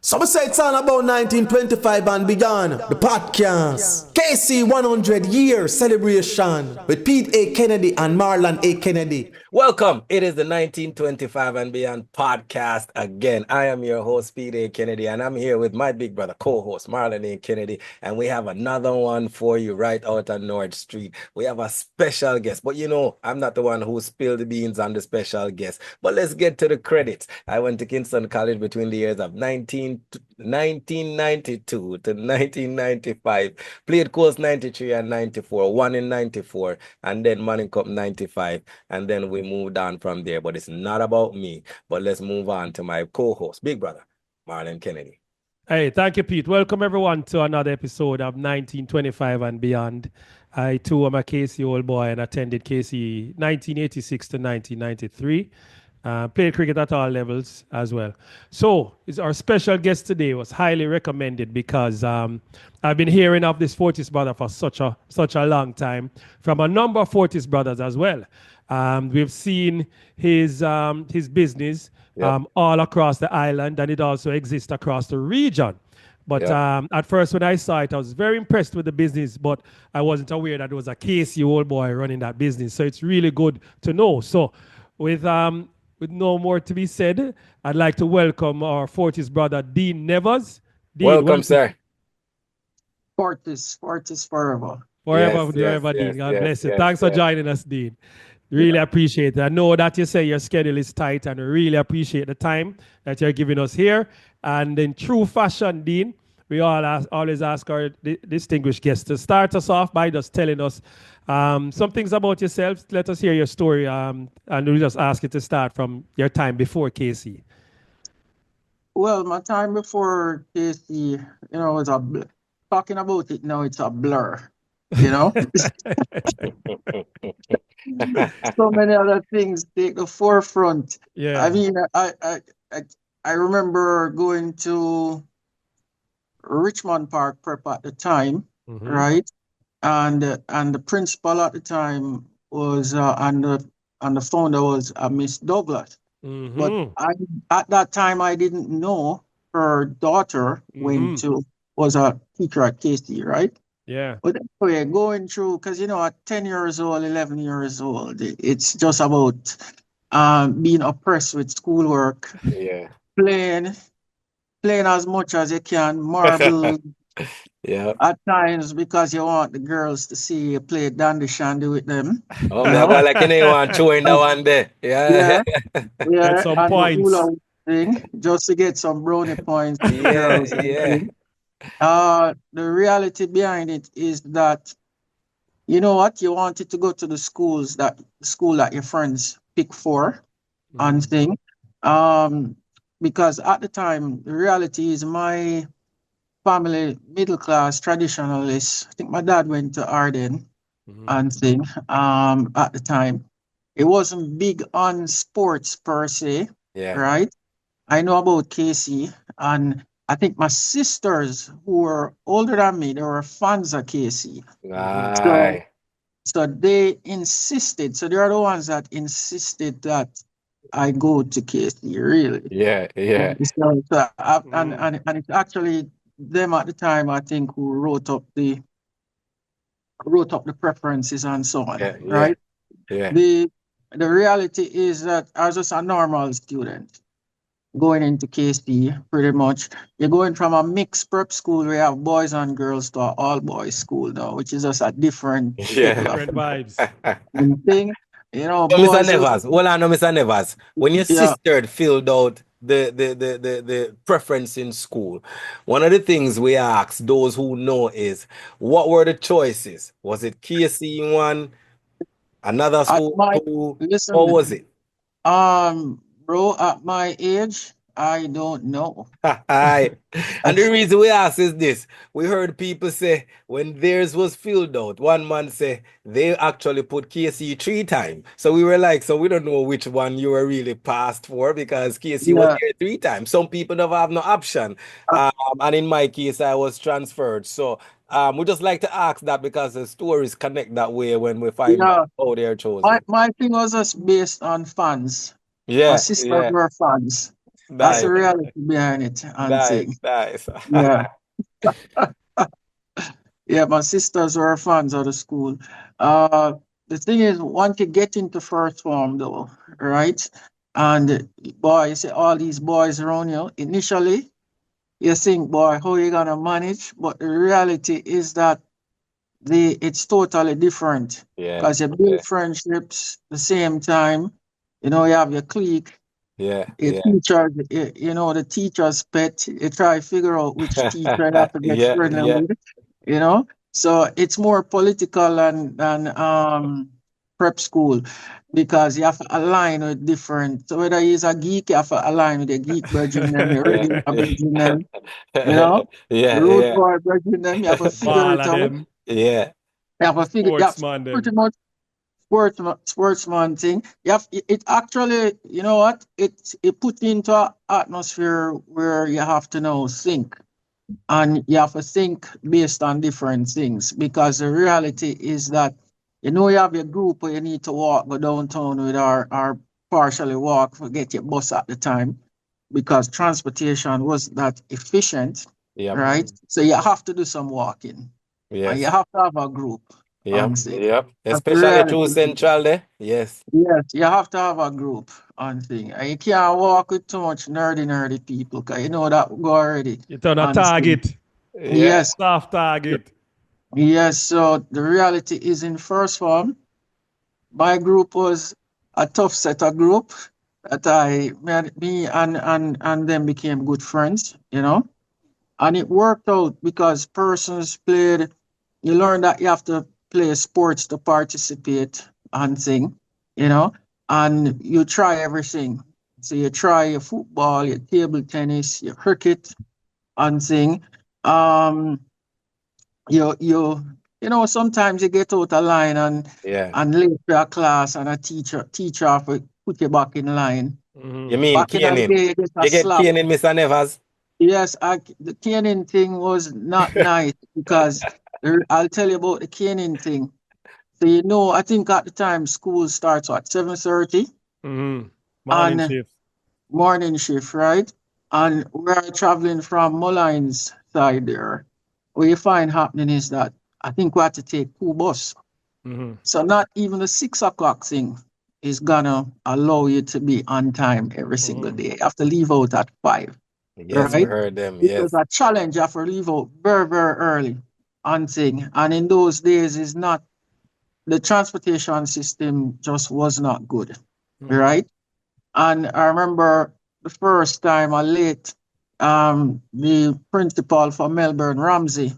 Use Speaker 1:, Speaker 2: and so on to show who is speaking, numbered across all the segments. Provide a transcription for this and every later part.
Speaker 1: Some say it's all about 1925 and beyond. The podcast. KC 100 year celebration with Pete A. Kennedy and Marlon A. Kennedy.
Speaker 2: Welcome. It is the 1925 and Beyond podcast again. I am your host, Pete A. Kennedy, and I'm here with my big brother, co-host, Marlon A. Kennedy, and we have another one for you right out on North Street. We have a special guest, but you know, I'm not the one who spilled the beans on the special guest, but let's get to the credits. I went to Kingston College between the years of 1992 to 1995, played course 93 and 94, won in 94, and then Manning Cup 95, and then we moved on from there. But it's not about me, but let's move on to my co-host, big brother, Marlon Kennedy.
Speaker 3: Hey, thank you, Pete. Welcome everyone to another episode of 1925 and Beyond. I too am a KC old boy and attended KC 1986 to 1993. Played cricket at all levels as well. So our special guest today was highly recommended because I've been hearing of this Fortis brother for such a long time from a number of Fortis brothers as well. We've seen his business all across the island, and it also exists across the region. But at first, when I saw it, I was very impressed with the business, but I wasn't aware that it was a KC old boy running that business. So it's really good to know. So with no more to be said, I'd like to welcome our Fortis brother, Dean Nevers. Dean,
Speaker 2: welcome, sir.
Speaker 4: Fortis forever.
Speaker 3: Forever, Dean. God bless you. Thanks for joining us, Dean. Really appreciate it. I know that you say your schedule is tight, and we really appreciate the time that you're giving us here. And in true fashion, Dean, we always ask our distinguished guests to start us off by just telling us some things about yourself. Let us hear your story, and we'll just ask you to start from your time before KC.
Speaker 4: Well, my time before KC, it's talking about it now, it's a blur, So many other things take the forefront.
Speaker 3: Yeah.
Speaker 4: I mean, I remember going to Richmond Park Prep at the time, right? And the principal at the time was and the founder was Miss Douglas. But at that time I didn't know her daughter was a teacher at KC, right?
Speaker 3: Yeah.
Speaker 4: But anyway, going through, because at 10 years old, 11 years old, it's just about being oppressed with schoolwork.
Speaker 2: Yeah.
Speaker 4: Playing as much as you can, marble.
Speaker 2: Yeah.
Speaker 4: At times, because you want the girls to see you play dandy shandy with them.
Speaker 2: Oh, I like anyone chewing that one day. Yeah.
Speaker 4: Yeah.
Speaker 3: Some
Speaker 4: and
Speaker 3: points.
Speaker 4: the hula thing, just to get some brownie points.
Speaker 2: Yeah.
Speaker 4: The reality behind it is that, you know what, you wanted to go to the school that your friends pick for and thing. Because at the time, the reality is my family, middle class, traditionalist. I think my dad went to Arden and thing. At the time, it wasn't big on sports per se.
Speaker 2: Yeah.
Speaker 4: Right. I know about KC, and I think my sisters who were older than me, they were fans of KC.
Speaker 2: Right.
Speaker 4: So they insisted. So they are the ones that insisted that I go to KC, really.
Speaker 2: Yeah.
Speaker 4: And it's actually them at the time, I think, who wrote up the preferences and so on. Right?
Speaker 2: Yeah.
Speaker 4: The reality is that I was just a normal student going into KC, pretty much. You're going from a mixed prep school where you have boys and girls to an all-boys school now, which is just a different
Speaker 3: different vibes.
Speaker 4: thing.
Speaker 2: Mr. Nevers, Mr. Nevers, when your sister filled out the preference in school, one of the things we ask those who know is, what were the choices? Was it KC one, another school, two? What was it?
Speaker 4: Bro, at my age, I don't know.
Speaker 2: And the reason we ask is this. We heard people say when theirs was filled out, one man say they actually put KC 3 times. So we were like, so we don't know which one you were really passed for, because KC was here 3 times. Some people don't have no option. And in my case, I was transferred. So we just like to ask that because the stories connect that way when we find out how they're chosen.
Speaker 4: My thing was just based on fans.
Speaker 2: Yeah.
Speaker 4: My sisters were fans. That's the
Speaker 2: Nice,
Speaker 4: reality behind it and thing.
Speaker 2: nice.
Speaker 4: Yeah. Yeah, my sisters were fans of the school. Uh, the thing is, once you get into first form, though, right? And boy, you see all these boys around you. Initially, you think, boy, how you gonna manage? But the reality is that it's totally different
Speaker 2: Yeah,
Speaker 4: because you build friendships the same time. You know, you have your clique,
Speaker 2: yeah,
Speaker 4: your
Speaker 2: yeah,
Speaker 4: teacher, you know, the teacher's pet. You try to figure out which teacher you have to get
Speaker 2: yeah,
Speaker 4: friendly
Speaker 2: yeah,
Speaker 4: with, you know. So it's more political than prep school because you have to align with different. So whether he's a geek, you have to align with the geek brethren, them, your
Speaker 2: yeah,
Speaker 4: regular brethren, them, you
Speaker 2: yeah,
Speaker 4: know, road
Speaker 2: yeah,
Speaker 4: boy brethren, them. You have to figure
Speaker 3: All
Speaker 4: it
Speaker 3: of
Speaker 4: out.
Speaker 3: them
Speaker 2: yeah,
Speaker 4: You have to figure. You have
Speaker 3: sportsman
Speaker 4: pretty
Speaker 3: them.
Speaker 4: much sportsman thing. You have it actually. You know what? It put into an atmosphere where you have to now think. And you have to think based on different things because the reality is that you have your group where you need to walk go downtown with or partially walk forget your bus at the time because transportation was not efficient,
Speaker 2: yep,
Speaker 4: right? So you have to do some walking and you
Speaker 2: yes,
Speaker 4: have to have a group
Speaker 2: yep,
Speaker 4: and say
Speaker 2: yep.
Speaker 4: that's the
Speaker 2: Especially through
Speaker 4: reality.
Speaker 2: Central there. Yes.
Speaker 4: Yes, you have to have a group and thing. And you can't walk with too much nerdy people because you know that go already.
Speaker 3: You turn a
Speaker 4: And thing.
Speaker 3: target.
Speaker 2: Yeah.
Speaker 4: Yes,
Speaker 3: Soft target.
Speaker 4: yes. So the reality is in first form, my group was a tough set of group that me and them became good friends, you know. And it worked out because persons played, you learn that you have to play sports to participate and thing, you know, and you try everything. So you try your football, your table tennis, your cricket and thing. Um, you know sometimes you get out of line
Speaker 2: Yeah.
Speaker 4: and late for a class and a teacher have to put you back in line.
Speaker 2: You
Speaker 3: Mhm.
Speaker 2: mean
Speaker 4: Back in the
Speaker 2: caning?
Speaker 4: day, you get a
Speaker 2: You get
Speaker 4: slap.
Speaker 2: caning, Mr. Nevers?
Speaker 4: Yes, the caning thing was not nice because I'll tell you about the caning thing. So you know, I think at the time school starts at 7:30
Speaker 3: Mhm. Morning
Speaker 4: and
Speaker 3: shift.
Speaker 4: morning shift, right? And we're traveling from Mullines side there. What you find happening is that I think we had to take two bus.
Speaker 3: Mhm.
Speaker 4: So not even the 6 o'clock thing is gonna allow you to be on time every single
Speaker 3: Mhm.
Speaker 4: day. You have to leave out at 5,
Speaker 2: Yes, we
Speaker 4: right?
Speaker 2: heard them.
Speaker 4: It was
Speaker 2: Yes.
Speaker 4: a challenge. You have to leave out very early on thing. And in those days is not the transportation system just was not good.
Speaker 3: Mhm.
Speaker 4: Right? And I remember the first time I late, the principal for Melbourne, Ramsey,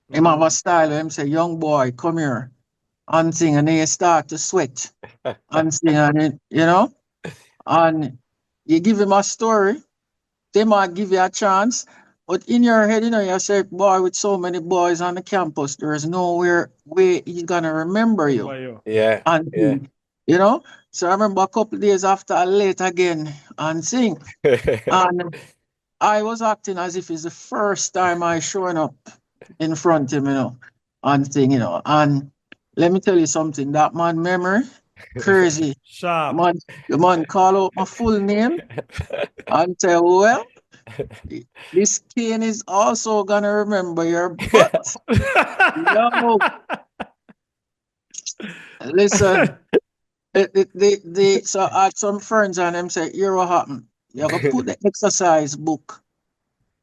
Speaker 4: him have a
Speaker 3: Mhm.
Speaker 4: style, him say, young boy, come here. And thing, and then you start to sweat and thing, and it, you know, and you give him a story, they might give you a chance, but in your head, you know, you say, boy, with so many boys on the campus, there is nowhere where he's gonna remember you.
Speaker 3: Remember you.
Speaker 2: Yeah.
Speaker 4: And
Speaker 2: Yeah.
Speaker 4: you know, so I remember a couple of days after I late again and sing, and I was acting as if it's the first time I showing up in front of him, you know, and thing, you know. And let me tell you something, that man memory, crazy.
Speaker 3: Sharp.
Speaker 4: Man, the man call out my full name and say, well, this cane is also gonna remember your butt. No, listen, so I had some friends and them say, here what happened. You gotta put the exercise book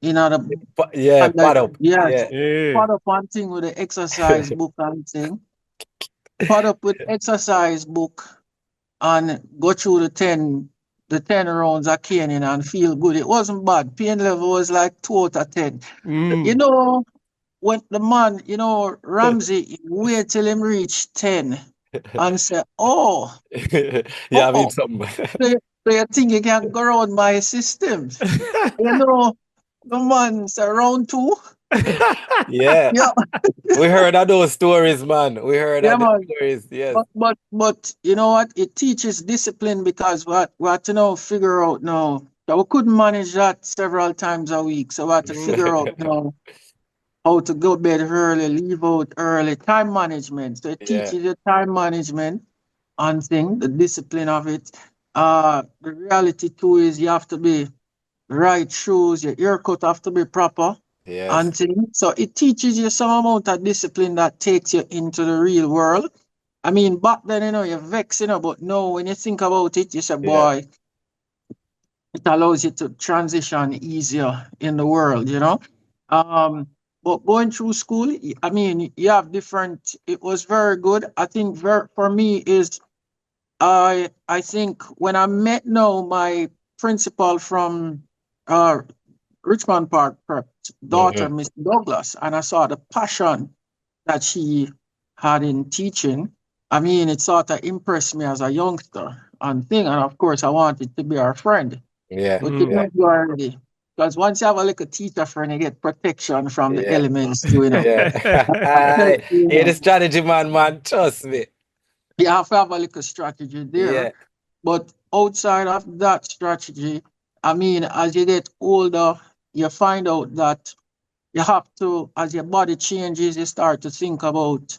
Speaker 4: in the
Speaker 2: Yeah,
Speaker 4: and the
Speaker 2: pad up.
Speaker 4: yes,
Speaker 2: Yeah.
Speaker 3: Yeah.
Speaker 4: put up one thing with the exercise book and thing. Put up with exercise book and go through the ten rounds of caning and feel good. It wasn't bad. Pain level was like 2 out of 10. You
Speaker 3: Mm.
Speaker 4: know, when the man, you know, Ramsey, he wait till him reach 10 and say, oh,
Speaker 2: You have
Speaker 4: oh,
Speaker 2: it something.
Speaker 4: so you think you can go around my system. You know, the man say round 2.
Speaker 2: Yeah.
Speaker 4: Yeah,
Speaker 2: We heard of those stories, man. We heard
Speaker 4: yeah,
Speaker 2: of the
Speaker 4: man.
Speaker 2: stories. Yes.
Speaker 4: But you know what? It teaches discipline because we had to now figure out now that we couldn't manage that several times a week. So we had to
Speaker 3: Mm.
Speaker 4: figure out now how to go bed early, leave out early, time management. So it
Speaker 2: Yeah.
Speaker 4: teaches you time management and thing, the discipline of it. The reality too is you have to be right shoes, your haircut have to be proper
Speaker 2: Yes.
Speaker 4: and things. So it teaches you some amount of discipline that takes you into the real world. I mean, back then, you're vexing, but no, when you think about it, you say,
Speaker 2: Yeah.
Speaker 4: boy, it allows you to transition easier in the world, But going through school, I mean, you have different, it was very good. I think for me is, I think when I met now my principal from uh, Richmond Park Prep, daughter, Miss Douglas, and I saw the passion that she had in teaching. I mean, it sort of impressed me as a youngster and thing. And of course, I wanted to be her friend.
Speaker 2: Yeah.
Speaker 4: But you
Speaker 2: Yeah.
Speaker 4: know, you already, because once you have a little teacher friend, you get protection from the
Speaker 2: Yeah.
Speaker 4: elements too,
Speaker 2: Yeah. Yeah, the strategy man, trust me.
Speaker 4: You have to have a little strategy there.
Speaker 2: Yeah.
Speaker 4: But outside of that strategy, I mean, as you get older, you find out that you have to, as your body changes, you start to think about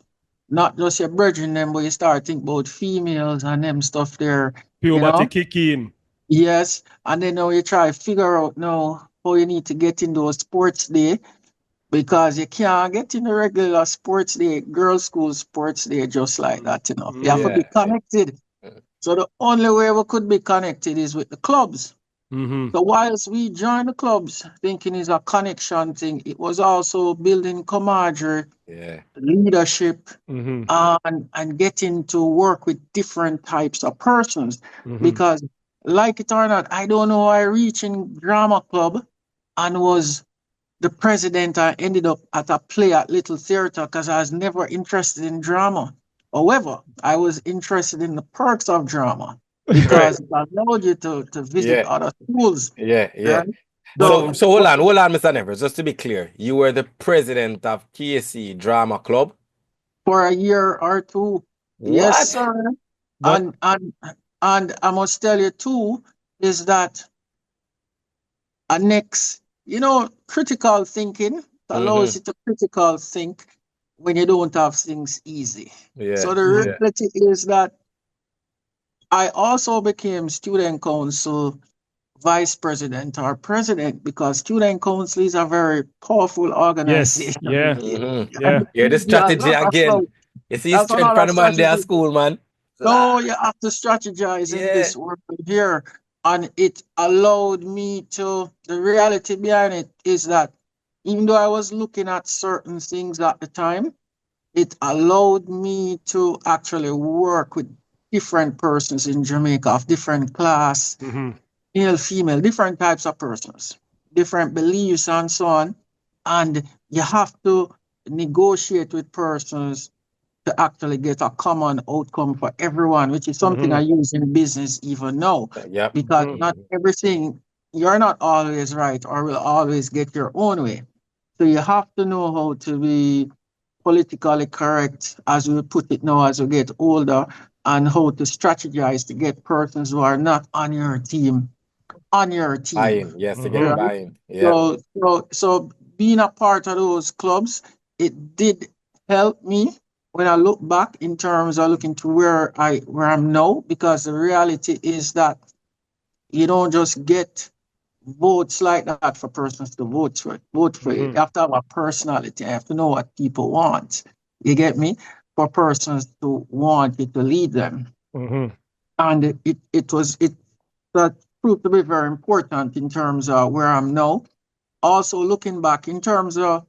Speaker 4: not just your brethren, them, but you start to think about females and them stuff there.
Speaker 3: Puberty kick in.
Speaker 4: Yes. And then now you try to figure out now how you need to get in those sports day because you can't get in the regular sports day, girls' school sports day just like that, You have to be connected. So the only way we could be connected is with the clubs. So whilst we joined the clubs thinking it's a connection thing, it was also building camaraderie, leadership, and getting to work with different types of persons. Because like it or not, I don't know, I reached in drama club and was the president. I ended up at a play at Little Theatre because I was never interested in drama. However, I was interested in the perks of drama because it allowed you to visit other schools.
Speaker 2: Yeah.
Speaker 4: Right?
Speaker 2: So hold on, Mr. Nevers. Just to be clear, you were the president of KC Drama Club
Speaker 4: for a year or two.
Speaker 2: What?
Speaker 4: Yes, sir. And I must tell you too, is that a next, critical thinking allows you to critical think when you don't have things easy. So the reality is that I also became student council vice president or president because student council is a very powerful organization.
Speaker 3: Yes.
Speaker 2: Yeah, the strategy again. You see strength from the man there at school, man.
Speaker 4: No, you have to strategize in this world here. And it allowed me to, the reality behind it is that even though I was looking at certain things at the time, it allowed me to actually work with different persons in Jamaica of different class, male, female, different types of persons, different beliefs and so on. And you have to negotiate with persons to actually get a common outcome for everyone, which is something I use in business even now. Because not everything, you're not always right or will always get your own way. So you have to know how to be politically correct, as we put it now as we get older, and how to strategize to get persons who are not on your team on your team.
Speaker 2: Buying, yes, again, buying. Yeah.
Speaker 4: So being a part of those clubs, it did help me when I look back in terms of looking to where I'm now, because the reality is that you don't just get votes like that for persons to vote for you. You have to have a personality. You have to know what people want. You get me? For persons to want you to lead them. And that proved to be very important in terms of where I'm now. Also looking back in terms of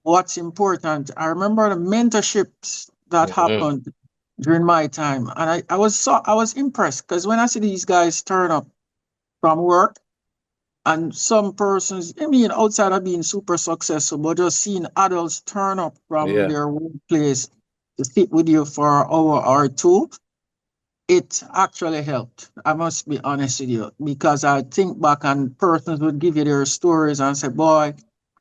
Speaker 4: what's important, I remember the mentorships that happened during my time. And I was impressed because when I see these guys turn up from work, and some persons, I mean, outside of being super successful, but just seeing adults turn up from their workplace to sit with you for an hour or two, it actually helped. I must be honest with you, because I think back and persons would give you their stories and say, boy,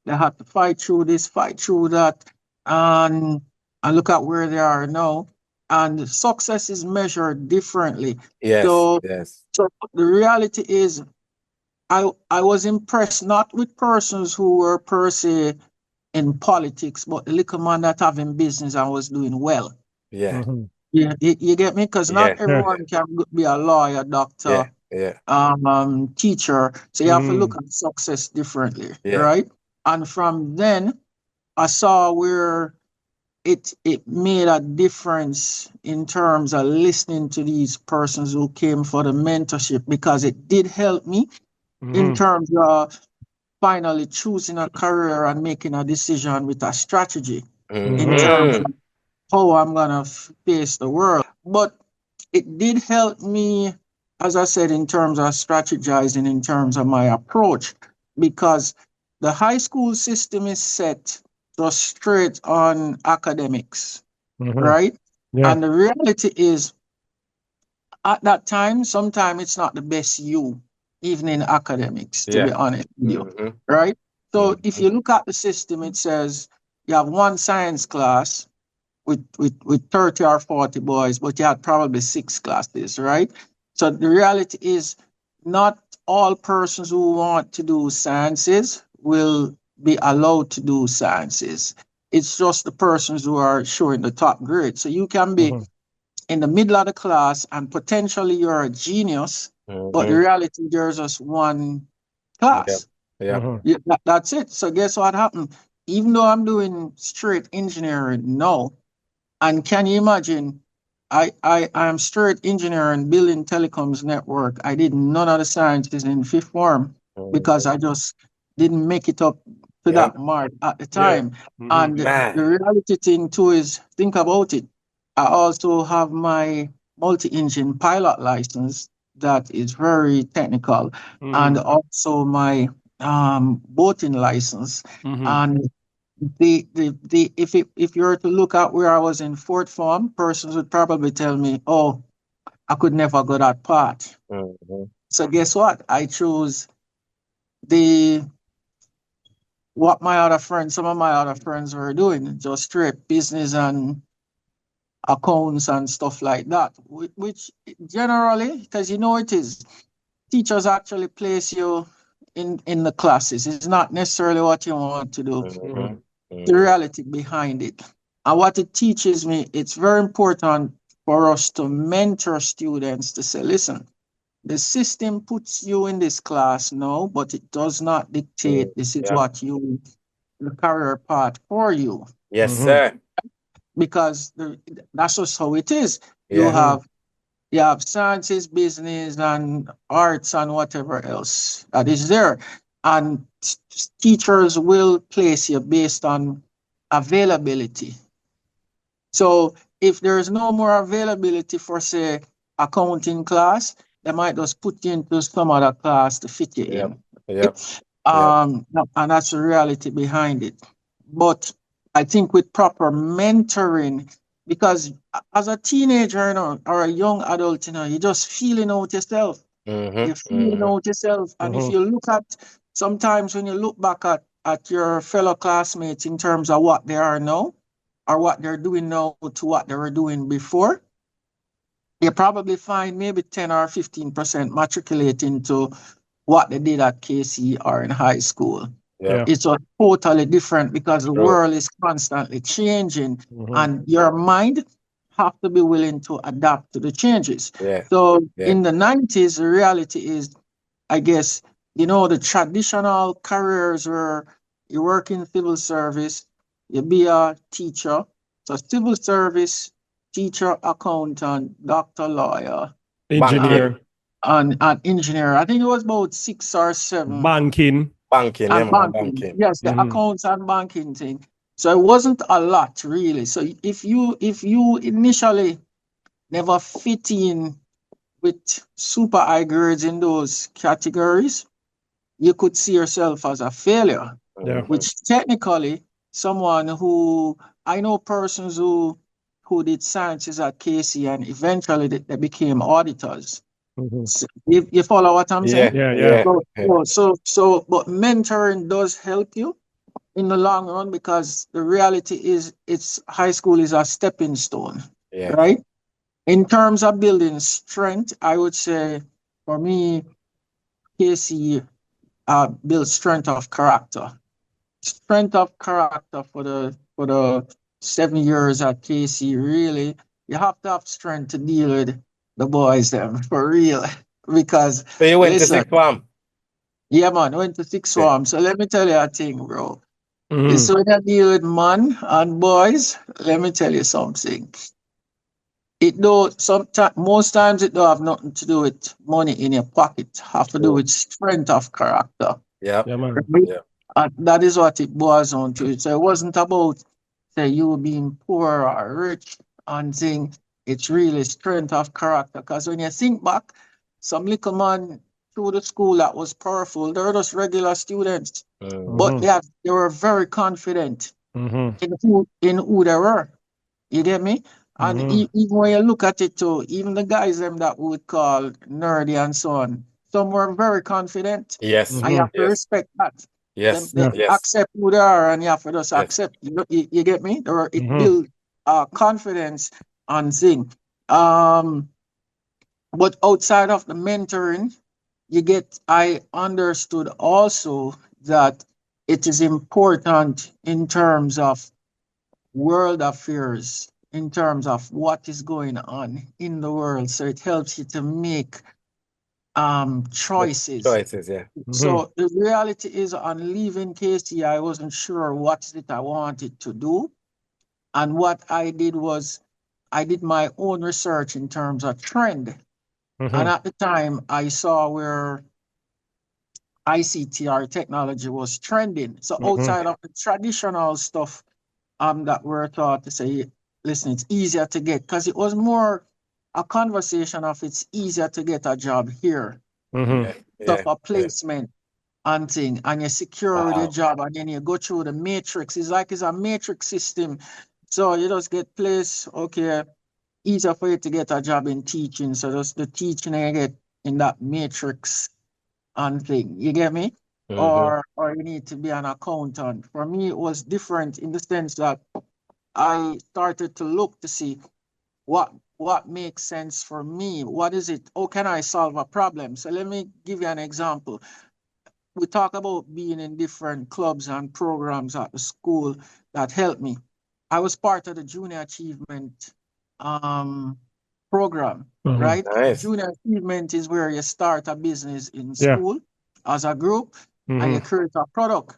Speaker 4: they had to fight through this, fight through that, and look at where they are now. And success is measured differently. So the reality is, I was impressed not with persons who were per se in politics, but the little man that having business and was doing well. You get me? Because
Speaker 2: Yeah.
Speaker 4: not everyone can be a lawyer, doctor,
Speaker 2: Yeah.
Speaker 4: teacher. So you have to look at success differently,
Speaker 2: Yeah.
Speaker 4: right? And from then, I saw where it made a difference in terms of listening to these persons who came for the mentorship, because it did help me in terms of finally choosing a career and making a decision with a strategy in terms of how I'm gonna face the world. But it did help me, as I said, in terms of strategizing, in terms of my approach, because the high school system is set just straight on academics, right?
Speaker 3: Yeah.
Speaker 4: And the reality is, at that time, sometimes it's not the best you, even in academics, to be honest with you, right? So if you look at the system, it says you have one science class with 30 or 40 boys, but you had probably 6 classes, right? So the reality is, not all persons who want to do sciences will be allowed to do sciences. It's just the persons who are showing the top grade. So you can be in the middle of the class and potentially you're a genius, but the reality, there's just one class.
Speaker 2: Yeah.
Speaker 4: That's it. So guess what happened? Even though I'm doing straight engineering now, and can you imagine, I am straight engineering, building telecoms network. I did none of the sciences in fifth form because I just didn't make it up to that mark at the time. And the reality thing too is, think about it. I also have my multi-engine pilot license that is very technical, and also my boating license. And the if you were to look at where I was in fourth form, persons would probably tell me, "Oh, I could never go that part." So guess what? I chose the what my other friends, some of my other friends were doing, just straight business and accounts and stuff like that. Which generally, because you know it is, teachers actually place you in the classes. It's not necessarily what you want to do. The reality behind it. And what it teaches me, it's very important for us to mentor students to say, listen, the system puts you in this class now, but it does not dictate this is what you, the career path for you.
Speaker 2: Yes, sir.
Speaker 4: Because that's just how it is. You have sciences, business, and arts, and whatever else that is there. And teachers will place you based on availability. So if there's no more availability for, say, accounting class, they might just put you into some other class to fit you in. And that's the reality behind it. But I think with proper mentoring, because as a teenager, or a young adult, you're just feeling out yourself. You're feeling out yourself. And if you look at, sometimes when you look back at your fellow classmates in terms of what they are now, or what they're doing now to what they were doing before, you probably find maybe 10 or 15% matriculating to what they did at KC or in high school. It's a totally different, because the world is constantly changing, and your mind have to be willing to adapt to the changes. So in the 90s, the reality is, I guess, the traditional careers were you work in civil service, you be a teacher. So civil service, teacher, accountant, doctor, lawyer,
Speaker 3: Engineer.
Speaker 4: and engineer. I think it was about 6 or 7.
Speaker 3: Banking.
Speaker 4: And banking. Yes, the accounts and banking thing. So it wasn't a lot really. So if you initially never fit in with super high grades in those categories, you could see yourself as a failure. Which technically, someone who, I know persons who did sciences at KC and eventually they became auditors. So you follow what I'm saying? So, but mentoring does help you in the long run, because the reality is, it's high school is a stepping stone, right? In terms of building strength, I would say for me, KC builds strength of character. Strength of character for the 7 years at KC really you have to have strength to deal with the boys them for real. Because
Speaker 2: So you went to
Speaker 4: listen,
Speaker 2: sixth form?
Speaker 4: yeah man, went to sixth
Speaker 2: Yeah.
Speaker 4: form. So let me tell you a thing, bro.
Speaker 3: Mhm.
Speaker 4: So when you deal with man and boys, let me tell you something. It don't sometimes most times it don't have nothing to do with money in your pocket. Have to do
Speaker 2: True.
Speaker 4: with strength of character.
Speaker 2: Yep.
Speaker 3: Yeah, man.
Speaker 4: Right?
Speaker 2: Yeah.
Speaker 4: And that is what it boils down to. So it wasn't about say you being poor or rich and thing. It's really strength of character. Because when you think back, some little man through the school that was powerful, they were just regular students.
Speaker 2: Mm.
Speaker 4: But
Speaker 3: Mhm.
Speaker 4: yeah, they were very confident
Speaker 3: Mhm.
Speaker 4: in who they were. You get me? And
Speaker 3: Mhm.
Speaker 4: even when you look at it too, even the guys them that we would call nerdy and so on, some were very confident.
Speaker 2: Yes.
Speaker 4: And you
Speaker 3: Mhm.
Speaker 4: have to
Speaker 2: Yes.
Speaker 4: respect that. Them
Speaker 2: Yes.
Speaker 4: they
Speaker 3: Yeah.
Speaker 2: Yes.
Speaker 4: accept who they are and you have to just
Speaker 2: Yes.
Speaker 4: accept. You get me? It
Speaker 3: Mhm.
Speaker 4: build confidence and thing. Um but outside of the mentoring, I understood also that it is important in terms of world affairs, in terms of what is going on in the world. So it helps you to make
Speaker 2: The
Speaker 4: choices.
Speaker 2: choices. Yeah.
Speaker 3: Mhm.
Speaker 4: So the reality is on leaving KC, I wasn't sure what is it I wanted to do. And what I did was I did my own research in terms of trend. And
Speaker 3: Mhm.
Speaker 4: at the time I saw where ICT or technology was trending. So
Speaker 3: Mhm.
Speaker 4: outside of the traditional stuff that we're taught to say, listen, it's easier to get because it was more a conversation of it's easier to get a job here,
Speaker 3: Mhm.
Speaker 2: Yeah.
Speaker 4: stuff
Speaker 2: Yeah.
Speaker 4: a
Speaker 2: Yeah.
Speaker 4: placement and thing, and you secure the
Speaker 2: Wow.
Speaker 4: job, and then you go through the matrix. It's like it's a matrix system. So you just get placed, okay, easier for you to get a job in teaching. So just the teaching you get in that matrix and thing. You get me?
Speaker 2: Mm-hmm.
Speaker 4: Or you need to be an accountant. For me, it was different in the sense that I started to look to see what makes sense for me. What is it? How can I solve a problem? So let me give you an example. We talk about being in different clubs and programs at the school that helped me. I was part of the junior achievement um, program,
Speaker 3: Mhm.
Speaker 4: right?
Speaker 2: Nice.
Speaker 4: Junior achievement is where you start a business in
Speaker 3: Yeah.
Speaker 4: school as a group and you
Speaker 3: Mhm.
Speaker 4: create a product.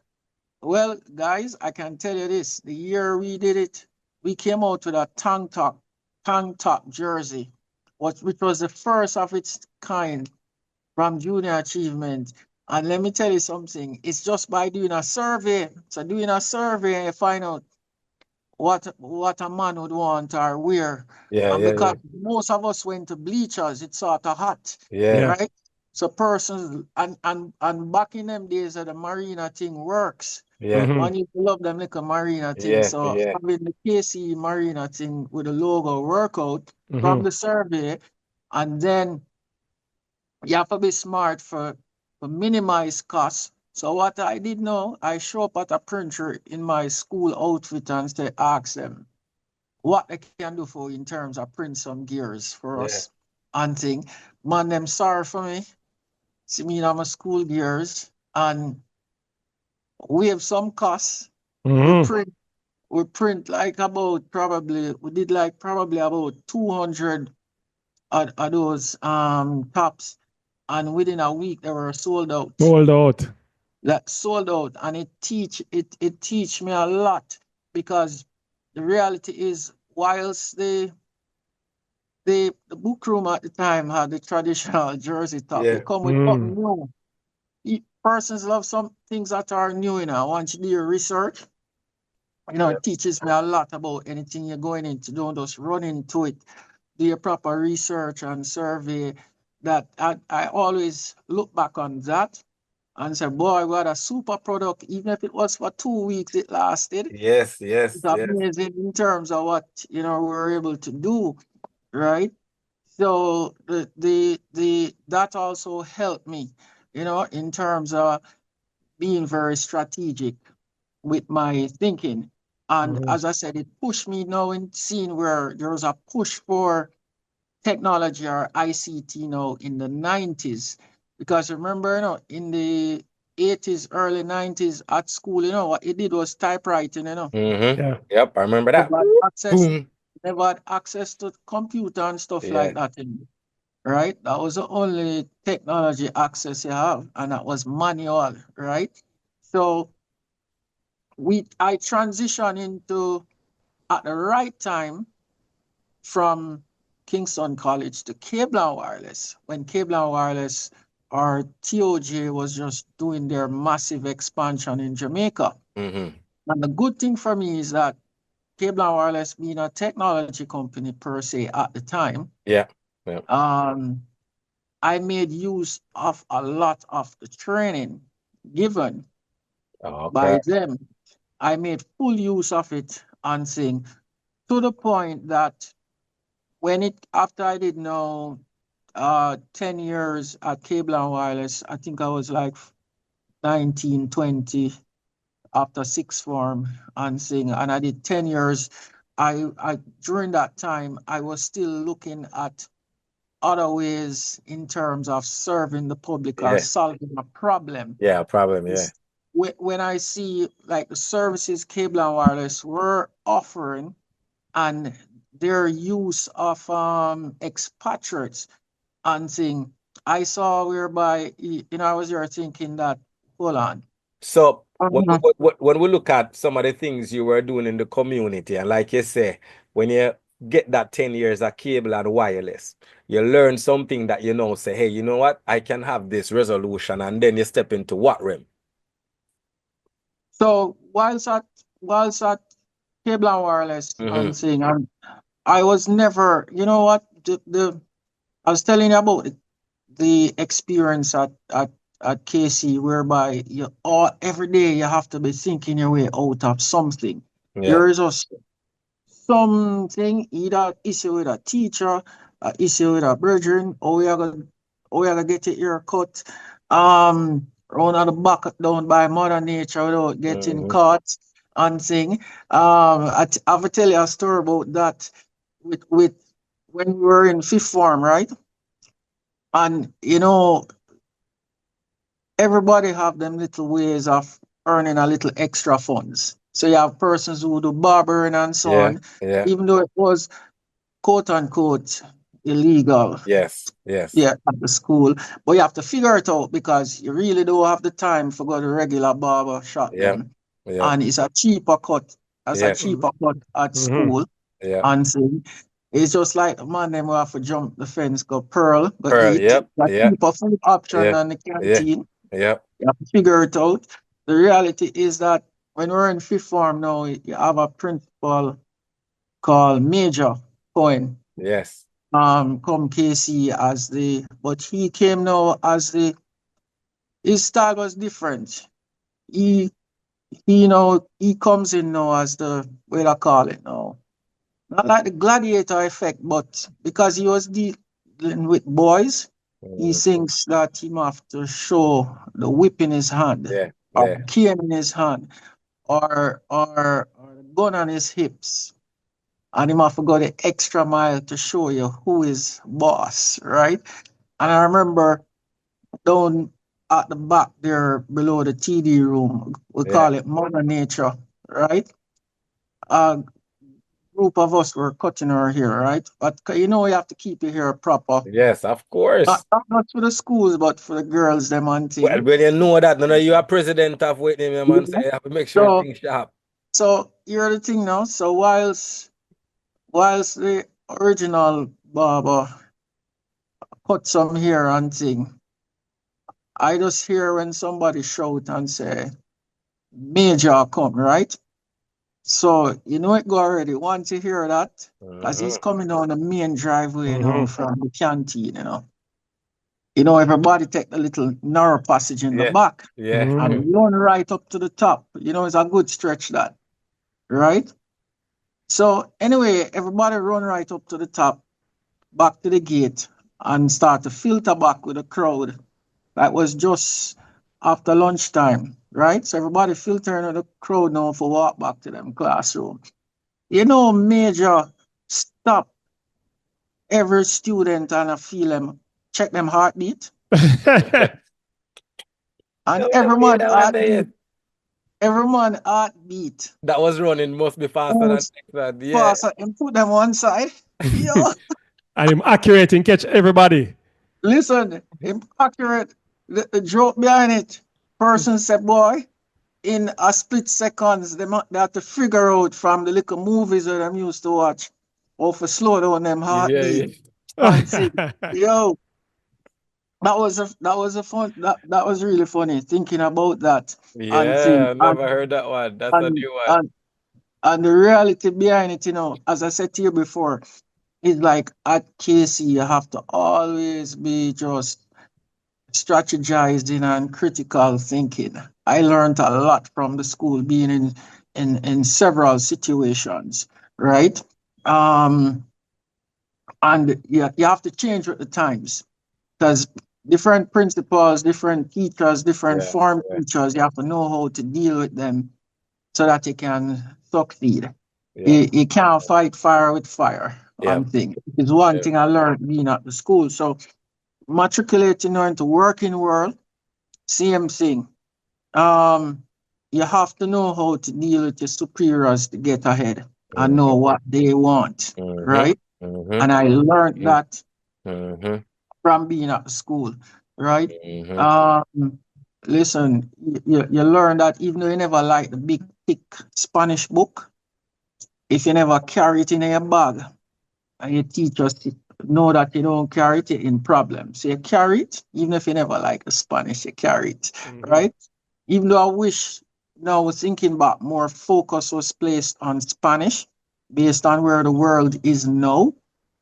Speaker 4: Well, guys, I can tell you this. The year we did it, we came out with a tank top jersey, which was the first of its kind from Junior Achievement. And let me tell you something, it's just by doing a survey. So doing a survey and you find out what a man would want or wear.
Speaker 2: Yeah.
Speaker 4: And
Speaker 2: Yeah. Yeah.
Speaker 4: because most of us went to bleachers, it's sort of hot,
Speaker 2: Yeah.
Speaker 3: Yeah.
Speaker 4: right? So persons and back in them days the marina thing works.
Speaker 2: Yeah.
Speaker 3: Mhm.
Speaker 4: Man used to love them little marina thing.
Speaker 2: Yeah.
Speaker 4: So
Speaker 2: Yeah.
Speaker 4: having the KC marina thing with the logo workout from
Speaker 3: Mhm.
Speaker 4: the survey, and then you have to be smart for minimize costs. So what I did know, I show up at a printer in my school outfit and say, ask them what they can do for in terms of print some gears for
Speaker 2: Yeah.
Speaker 4: us and thing. Man, them sorry for me. See me in my school gears and we have some costs. We
Speaker 3: Mhm.
Speaker 4: print we print like about probably we did like probably about 200 of those tops and within a week they were sold out.
Speaker 3: Sold out.
Speaker 4: That sold out and it teach me a lot because the reality is whilst the book room at the time had the traditional jersey top,
Speaker 2: Yeah.
Speaker 4: it come with
Speaker 3: Mhm.
Speaker 4: something new. Persons love some things that are new, you know. Once you do your research,
Speaker 2: Yeah.
Speaker 4: it teaches me a lot about anything you're going into. Don't just run into it. Do your proper research and survey. That I always look back on that and say, boy, we had a super product. Even if it was for 2 weeks, it lasted.
Speaker 2: Yes. Yes.
Speaker 4: It's
Speaker 2: Yes.
Speaker 4: amazing in terms of what we were able to do, right? So the that also helped me, in terms of being very strategic with my thinking. And
Speaker 3: Mhm.
Speaker 4: as I said, it pushed me now in seeing where there was a push for technology or ICT now in the 90s. Because remember, in the 80s, early 90s at school, what it did was typewriting,
Speaker 2: Mm-hmm.
Speaker 3: Yeah.
Speaker 2: Yep. I remember that.
Speaker 4: But access,
Speaker 2: Boom.
Speaker 4: never had access to computer and stuff
Speaker 2: Yeah.
Speaker 4: like that. Right? That was the only technology access you have, and that was manual, right? So I transitioned into at the right time from Kingston College to Cable and Wireless, when Cable and Wireless or TOJ was just doing their massive expansion in Jamaica.
Speaker 2: Mm-hmm.
Speaker 4: And the good thing for me is that Cable and Wireless being a technology company per se at the time,
Speaker 2: Yeah.
Speaker 4: I made use of a lot of the training given by them. I made full use of it and sing to the point that after I did know 10 years at Cable and Wireless, I think I was like 19, 20 after sixth form and sing, and I did 10 years. I during that time I was still looking at other ways in terms of serving the public or solving a problem.
Speaker 2: Yeah, problem, yeah.
Speaker 4: When I see like the services Cable and Wireless were offering and their use of expatriates and thing, I saw whereby, I was here thinking that, hold on.
Speaker 2: So when we look at some of the things you were doing in the community, and like you say, when you get that 10 years of Cable and Wireless, you learn something that say, hey, you know what? I can have this resolution, and then you step into what realm?
Speaker 4: So whilst at Cable and Wireless and saying, I was never, you know what, I was telling you about the experience at KC, whereby every day you have to be thinking your way out of something.
Speaker 2: Yeah.
Speaker 4: There is something, either issue with a teacher, issue with a brethren, or you gotta get your ear cut, run on the back down by Mother Nature without getting caught and thing. I will tell you a story about that with when we were in fifth form, right? And everybody have them little ways of earning a little extra funds. So you have persons who do barbering and so on, even though it was quote unquote illegal.
Speaker 2: Yes.
Speaker 4: Yeah, at the school. But you have to figure it out because you really don't have the time for go to regular barber shop them.
Speaker 2: Yeah.
Speaker 4: And it's a cheaper cut. That's a cheaper cut at school.
Speaker 2: Yeah.
Speaker 4: And so it's just like man, them who have to jump the fence, go Pearl, go eat.
Speaker 2: Yep.
Speaker 4: Cheaper food option than the canteen.
Speaker 2: Yeah.
Speaker 4: You have to figure it out. The reality is that when we're in fifth form now, you have a principal called Major Cohen.
Speaker 2: Yes.
Speaker 4: Come KC but he came now as his style was different. He comes in now as the, what I call it now, not like the gladiator effect, but because he was dealing with boys, he thinks that he have to show the whip in his hand, or cane in his hand, or the gun on his hips. And he have to go the extra mile to show you who is boss, right? And I remember down at the back there below the TD room, we call it Mother Nature, right? A group of us were cutting our hair, right? But you have to keep your hair proper.
Speaker 2: Yes, of course.
Speaker 4: Not for the schools, but for the girls, them and things.
Speaker 2: Well, when you know that, you are president of Whitney, man, so you have to make sure things sharp.
Speaker 4: So here's the thing now. So whilst the original barber cut some hair and thing, I just hear when somebody shout and say, Major come, right? So it go already. Once you hear that, as he's coming down the main driveway from the canteen, everybody take the little narrow passage in the back and run right up to the top. It's a good stretch that, right? So anyway, everybody run right up to the top, back to the gate, and start to filter back with the crowd. That was just after lunchtime, right? So everybody filtering the crowd now for walk back to them classroom. Major stop every student and I feel them, check them heartbeat. And everyone heartbeat every man heartbeat.
Speaker 2: That was running must be faster than
Speaker 4: Who's
Speaker 2: that. Yeah.
Speaker 4: faster and put them one side. Yo,
Speaker 3: And him accurate and catch everybody.
Speaker 4: listen, accurate. The joke behind it. Person said, boy, in a split seconds, they have to figure out from the little movies that I'm used to watch, or for slow down them
Speaker 2: Yeah, yeah.
Speaker 4: heartbeat. And see, yo, that was a fun that was really funny thinking about that and
Speaker 2: Yeah,
Speaker 4: thing
Speaker 2: I never heard that one. That's a
Speaker 4: and
Speaker 2: new one.
Speaker 4: and and the reality behind it, as I said to you before, is like at KC you have to always be just strategizing and critical thinking. I learned a lot from the school being in several situations, right? Um, and you have to change with the times because different principals, different teachers, different
Speaker 2: Yeah,
Speaker 4: form
Speaker 2: yeah,
Speaker 4: teachers, you have to know how to deal with them so that you can succeed.
Speaker 2: yeah,
Speaker 4: You can't fight fire with fire
Speaker 2: yeah,
Speaker 4: on things. It's one
Speaker 2: yeah.
Speaker 4: thing I learned being at the school. So matriculating now into working world, same thing. Um, you have to know how to deal with your superiors to get ahead and know
Speaker 2: Mm-hmm,
Speaker 4: what they want,
Speaker 2: mm-hmm,
Speaker 4: right?
Speaker 2: mm-hmm,
Speaker 4: And I learned that
Speaker 2: mm-hmm,
Speaker 4: from being at the school, right?
Speaker 2: mm-hmm.
Speaker 4: Um, listen, you learn that even though you never like the big thick Spanish book, if you never carry it in your bag, and your teachers know that you don't carry it, you're in problems. So you carry it, even if you never like the Spanish, you carry it, right? Even though I wish, now I was thinking back, more focus was placed on Spanish based on where the world is now.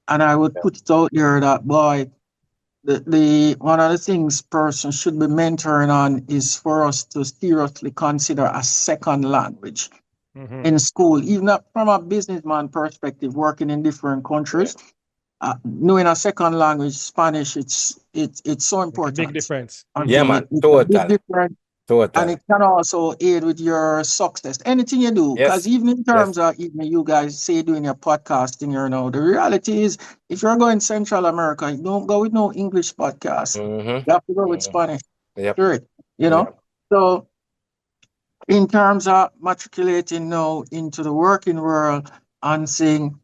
Speaker 4: And I would put it out there that, boy, the one of the things person should be mentoring on is for us to seriously consider a second language in school, even from a businessman perspective, working in different countries. Knowing a second language, Spanish, it's so
Speaker 3: Make a big
Speaker 4: important.
Speaker 3: difference.
Speaker 4: I
Speaker 2: Yeah,
Speaker 4: think
Speaker 2: man.
Speaker 4: it's a big
Speaker 2: Totally,
Speaker 4: difference, and
Speaker 2: totally.
Speaker 4: it can also aid with your success. Anything you do, because
Speaker 2: Yes,
Speaker 4: even in
Speaker 2: yes.
Speaker 4: terms of even you guys say doing your podcasting, the reality is if you're going Central America, you don't go with no English podcast.
Speaker 2: Mm-hmm,
Speaker 4: You have to go with
Speaker 2: mm-hmm.
Speaker 4: Spanish.
Speaker 2: Yep,
Speaker 4: Straight,
Speaker 2: yep.
Speaker 4: So in terms of matriculating now into the working world and seeing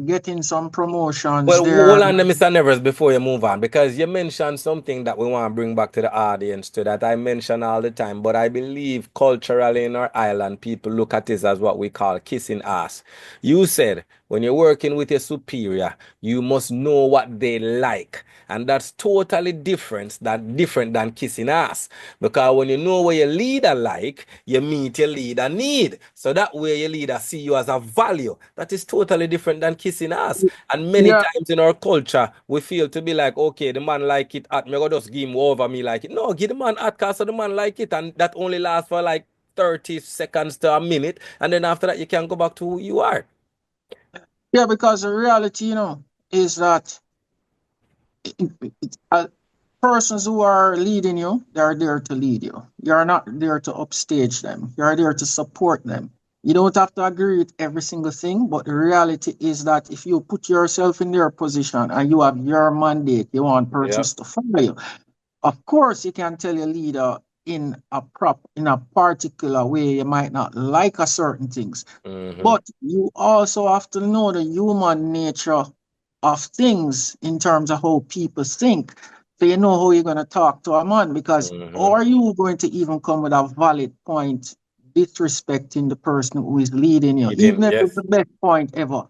Speaker 4: getting some promotions
Speaker 2: Well,
Speaker 4: there.
Speaker 2: hold on, Mr. Nevers, before you move on, because you mentioned something that we want to bring back to the audience too, that I mention all the time, but I believe culturally in our island, people look at this as what we call kissing ass. You said when you're working with your superior, you must know what they like, and that's totally different than kissing ass. Because when you know what your leader like, you meet your leader need. So that way your leader see you as a value. That is totally different than kissing ass. And many
Speaker 4: Yeah,
Speaker 2: times in our culture, we feel to be like, okay, the man like it at me, go just give him over me like it. No, give the man at cause so the man like it, and that only lasts for like 30 seconds to a minute, and then after that you can go back to who you are.
Speaker 4: yeah, because the reality, is that persons who are leading you, they're there to lead you. You're not there to upstage them. You're there to support them. You don't have to agree with every single thing, but the reality is that if you put yourself in their position and you have your mandate, you want
Speaker 2: Yeah.
Speaker 4: persons to follow you. Of course, you can tell your leader in a particular way you might not like a certain things, but you also have to know the human nature of things in terms of how people think. So you know how you're going to talk to a man because how are you going to even come with a valid point disrespecting the person who is leading you,
Speaker 2: Eating,
Speaker 4: even if it's
Speaker 2: yes.
Speaker 4: the best point ever?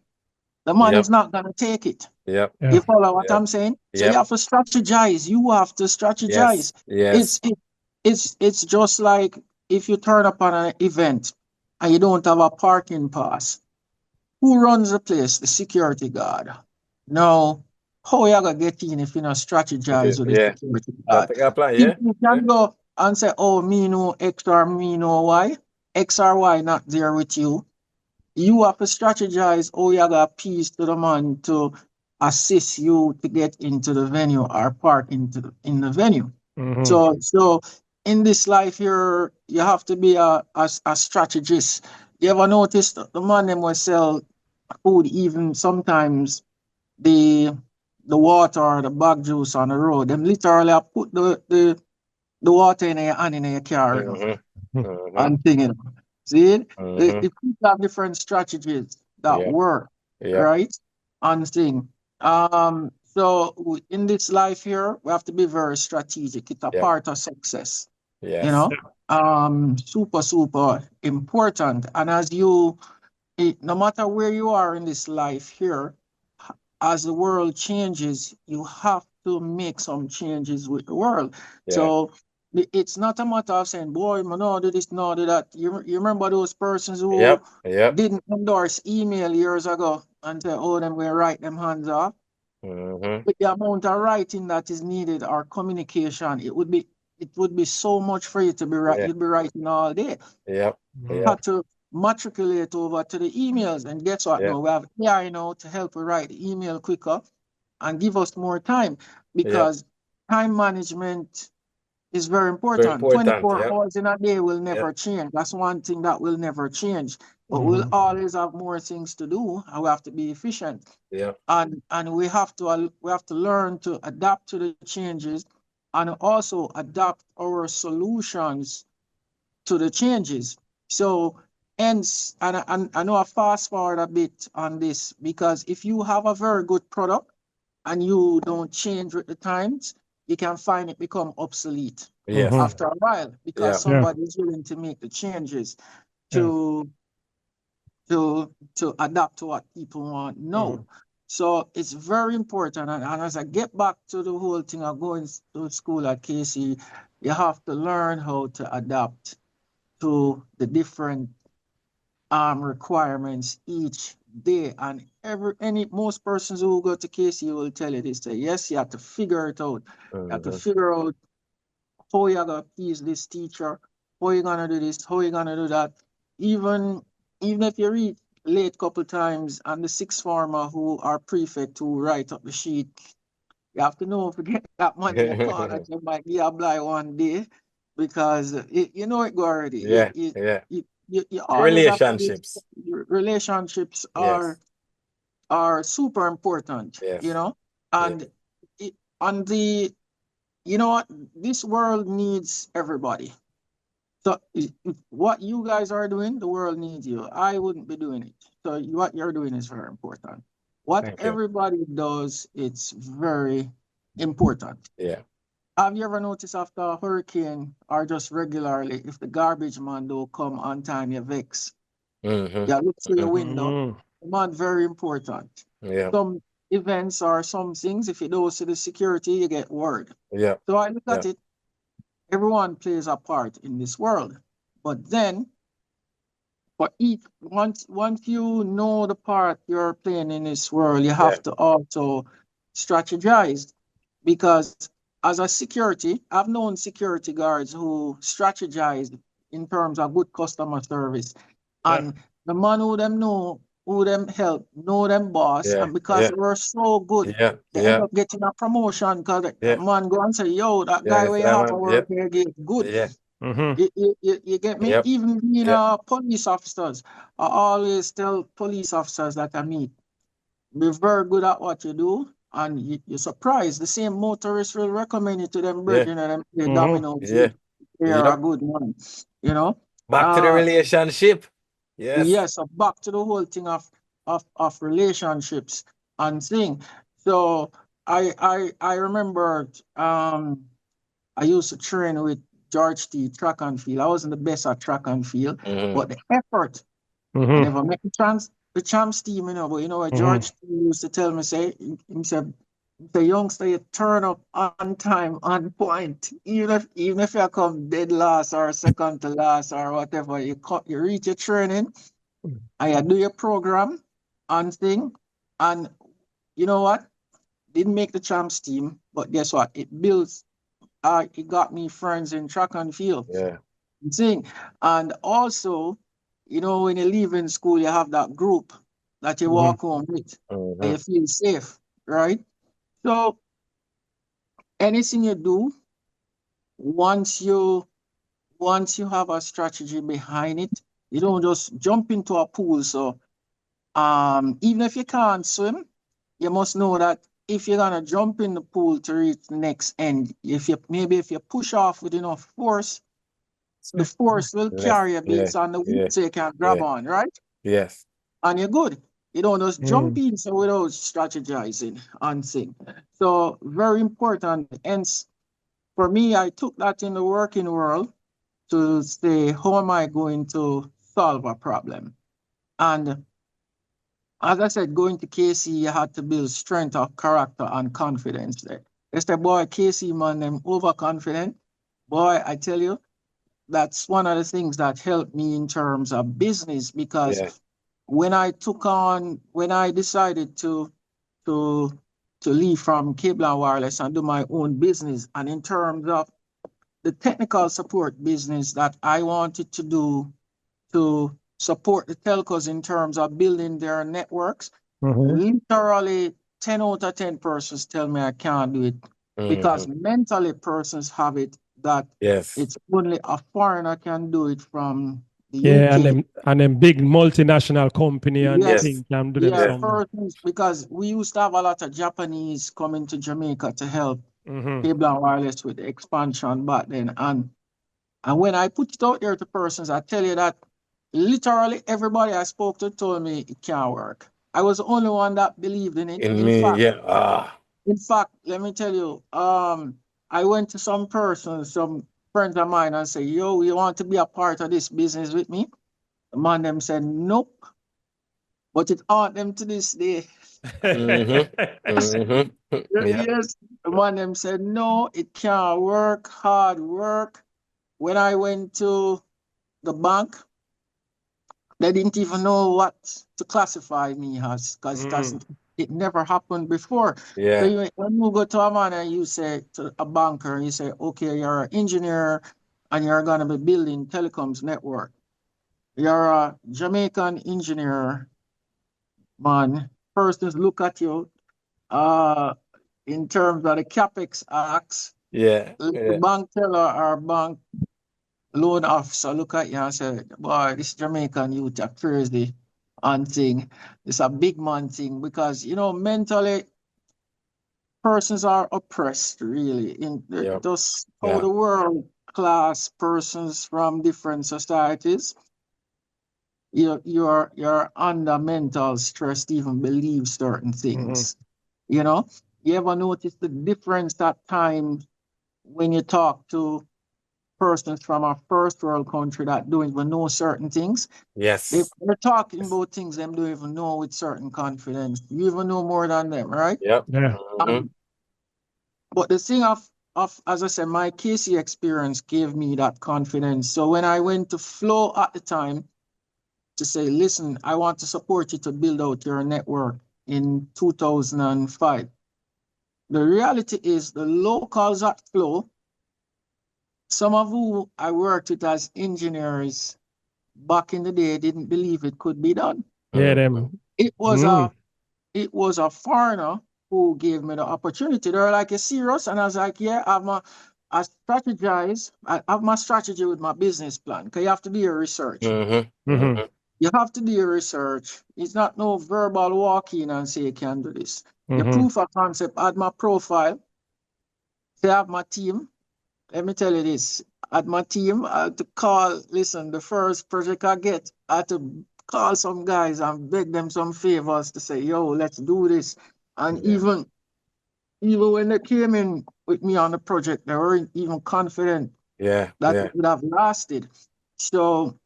Speaker 4: The man
Speaker 2: Yep.
Speaker 4: is not going to take it.
Speaker 2: Yep.
Speaker 3: Yeah.
Speaker 4: You follow what
Speaker 2: Yep.
Speaker 4: I'm saying? So you
Speaker 2: Yep.
Speaker 4: have to strategize. You have to
Speaker 2: Yes.
Speaker 4: strategize.
Speaker 2: Yes.
Speaker 4: It's just like if you turn up on an event and you don't have a parking pass. Who runs the place? The security guard. No. How you gonna get in if you not
Speaker 2: Okay.
Speaker 4: strategize with the
Speaker 2: Yeah.
Speaker 4: security
Speaker 2: Got
Speaker 4: guard?
Speaker 2: to get a plan.
Speaker 4: You
Speaker 2: Yeah.
Speaker 4: you
Speaker 2: Yeah.
Speaker 4: can go and say, oh, me know X or me know Y. X or Y not there with you. You have to strategize how you got appease to the man to assist you to get into the venue or park in the venue. So in this life here, you have to be a strategist. You ever notice the man them will sell food even sometimes the water or the bag juice on the road. Them literally put the water in your hand in your car.
Speaker 2: Mm-hmm.
Speaker 4: and thing, you know. See it?
Speaker 2: Mm-hmm.
Speaker 4: If people have different strategies that
Speaker 2: Yeah.
Speaker 4: work,
Speaker 2: Yeah.
Speaker 4: right? And thing. So in this life here, we have to be very strategic. It's a
Speaker 2: Yeah.
Speaker 4: part of success, you
Speaker 2: Yes.
Speaker 4: know. Super, super important. And as you, no matter where you are in this life here, as the world changes, you have to make some changes with the world.
Speaker 2: Yeah.
Speaker 4: So it's not a matter of saying, boy, man, no, do this, no, do that. You remember those persons who
Speaker 2: Yep. Yep.
Speaker 4: didn't endorse email years ago and say, oh, them will write them hands off.
Speaker 2: Mm-hmm.
Speaker 4: With the amount of writing that is needed or communication, it would be so much for you to be right.
Speaker 2: Yeah.
Speaker 4: You'd be writing all day.
Speaker 2: Yep. Yep.
Speaker 4: Had to matriculate over to the emails, and guess what?
Speaker 2: Yeah.
Speaker 4: Now we have AI now to help you write the email quicker and give us more time,
Speaker 2: Yeah.
Speaker 4: because time management is very
Speaker 2: Very
Speaker 4: important.
Speaker 2: important.
Speaker 4: 24
Speaker 2: Yep.
Speaker 4: hours in a day will
Speaker 2: Yep.
Speaker 4: never change. That's one thing that will never change. But we'll always have more things to do, and we have to be efficient.
Speaker 2: Yep.
Speaker 4: And we have to learn to adapt to the changes, and also adapt our solutions to the changes. So hence, and I know I fast forward a bit on this, because if you have a very good product and you don't change with the times, you can find it become obsolete
Speaker 2: Yes.
Speaker 4: after a while, because
Speaker 2: Yeah.
Speaker 4: somebody is willing to make the changes to adapt to what people want now. So it's very important. And as I get back to the whole thing of going to school at KC, you have to learn how to adapt to the different requirements each day. And most persons who go to KC will tell you this, say, yes, you have to figure it out. You have to figure out how you're gonna please this teacher, how you're gonna do this, how you're gonna do that. Even if you read late couple times, and the sixth former who are prefect who write up the sheet, you have to know if you get that money in your pocket, you might be obliged one day, because you know it go already.
Speaker 2: Yeah. Yeah.
Speaker 4: You always have to be,
Speaker 2: Relationships.
Speaker 4: relationships
Speaker 2: Yes.
Speaker 4: are super important, you
Speaker 2: Yes.
Speaker 4: know.
Speaker 2: Yeah.
Speaker 4: And you know what, this world needs everybody. So what you guys are doing, the world needs you. I wouldn't be doing it. So what you're doing is very important. What
Speaker 2: Thank you.
Speaker 4: everybody does, it's very important.
Speaker 2: Yeah.
Speaker 4: Have you ever noticed after a hurricane, or just regularly, if the garbage man don't come on time, you vex?
Speaker 2: Mm-hmm.
Speaker 4: You look through your
Speaker 2: Mm-hmm.
Speaker 4: window. Man, very important.
Speaker 2: Yeah.
Speaker 4: Some events or some things, if you don't see the security, you get word.
Speaker 2: Yeah.
Speaker 4: So I look at
Speaker 2: Yeah.
Speaker 4: it, everyone plays a part in this world. But then, once you know the part you're playing in this world, you have
Speaker 2: Yeah.
Speaker 4: to also strategize. Because as a security, I've known security guards who strategize in terms of good customer service. And the man who them know, who them help, know them boss,
Speaker 2: Yeah.
Speaker 4: and because
Speaker 2: Yeah.
Speaker 4: they were so good,
Speaker 2: Yeah.
Speaker 4: they end
Speaker 2: Yeah.
Speaker 4: up getting a promotion, because the
Speaker 2: Yeah.
Speaker 4: man go and say, yo, that
Speaker 2: Yeah.
Speaker 4: guy where you have a work here get good.
Speaker 2: Yeah.
Speaker 4: You get me?
Speaker 2: Yep.
Speaker 4: Even being
Speaker 2: Yep.
Speaker 4: police officers, I always tell police officers that I meet, be very good at what you do, and you're surprised. The same motorists will recommend you to them
Speaker 2: Yeah.
Speaker 4: brethren, and them play dominoes.
Speaker 2: Yeah.
Speaker 4: They are a
Speaker 2: Yep.
Speaker 4: good one, you know.
Speaker 2: Back to the relationship. Yes.
Speaker 4: Yes, so back to the whole thing of relationships and thing. So I remember I used to train with George T track and field. I wasn't the best at track and field, but the effort, I never make the champs team, you know. But you know what George T used to tell me, say, he said, the youngster, you turn up on time, on point. Even if you come dead last or second to last or whatever, you reach your training and you do your program and thing. And you know what? Didn't make the champs team, but guess what? It got me friends in track and field.
Speaker 2: Yeah.
Speaker 4: Thing. And also, you know, when you leave in school, you have that group that you walk home with, and you feel safe, right? So anything you do, once you have a strategy behind it, you don't just jump into a pool. So even if you can't swim, you must know that if you're gonna jump in the pool to reach the next end, if you push off with enough force, the force will carry you based on the weight so you can grab on, right?
Speaker 2: Yes.
Speaker 4: And you're good. You don't just jump in so without strategizing and thing. So very important. Hence, for me, I took that in the working world to say, how am I going to solve a problem? And as I said, going to KC, you had to build strength of character and confidence there. They said, boy, KC, man, them overconfident. Boy, I tell you, that's one of the things that helped me in terms of business, because when I decided to leave from cable and wireless and do my own business, and in terms of the technical support business that I wanted to do to support the telcos in terms of building their networks, literally 10 out of 10 persons tell me I can't do it because mentally persons have it that it's only a foreigner can do it from the UK.
Speaker 3: And them big multinational company and things can do them something.
Speaker 4: Persons, because we used to have a lot of Japanese coming to Jamaica to help cable and wireless with the expansion back then. And when I put it out there to persons, I tell you that literally everybody I spoke to told me it can't work. I was the only one that believed in it. In fact, let me tell you, I went to some persons, some friends of mine, and said, yo, you want to be a part of this business with me? The man them said, nope. But it haunt them to this day. Yes, the man them said, no, it can't work, hard work. When I went to the bank, they didn't even know what to classify me as, because it never happened before. So when you go to a man and you say to a banker, you say, okay, you're an engineer and you're going to be building telecoms network. You're a Jamaican engineer, man. Persons look at you in terms of the CapEx acts. The bank teller or bank loan officer look at you and say, boy, this Jamaican youth are crazy and thing. It's a big man thing because, you know, mentally persons are oppressed really in just how the world class persons from different societies. You're under mental stress to even believe certain things. You know, you ever notice the difference at times when you talk to persons from a first world country that don't even know certain things? They're talking about things them don't even know with certain confidence. You even know more than them, right? But the thing of as I said, my KC experience gave me that confidence. So when I went to Flow at the time to say, listen, I want to support you to build out your network in 2005. The reality is the locals at Flow, some of who I worked with as engineers back in the day didn't believe it could be done. It was a foreigner who gave me the opportunity. They were like, you serious? And I was like, yeah, I strategize. I have my strategy with my business plan, because you have to do your research. You have to do your research. It's not no verbal walk in and say you can do this. Your proof of concept, add my profile, say I have my team. Let me tell you this. At my team, I had to call, listen, the first project I get, I had to call some guys and beg them some favors to say, yo, let's do this. And even when they came in with me on the project, they weren't even confident that it would have lasted. So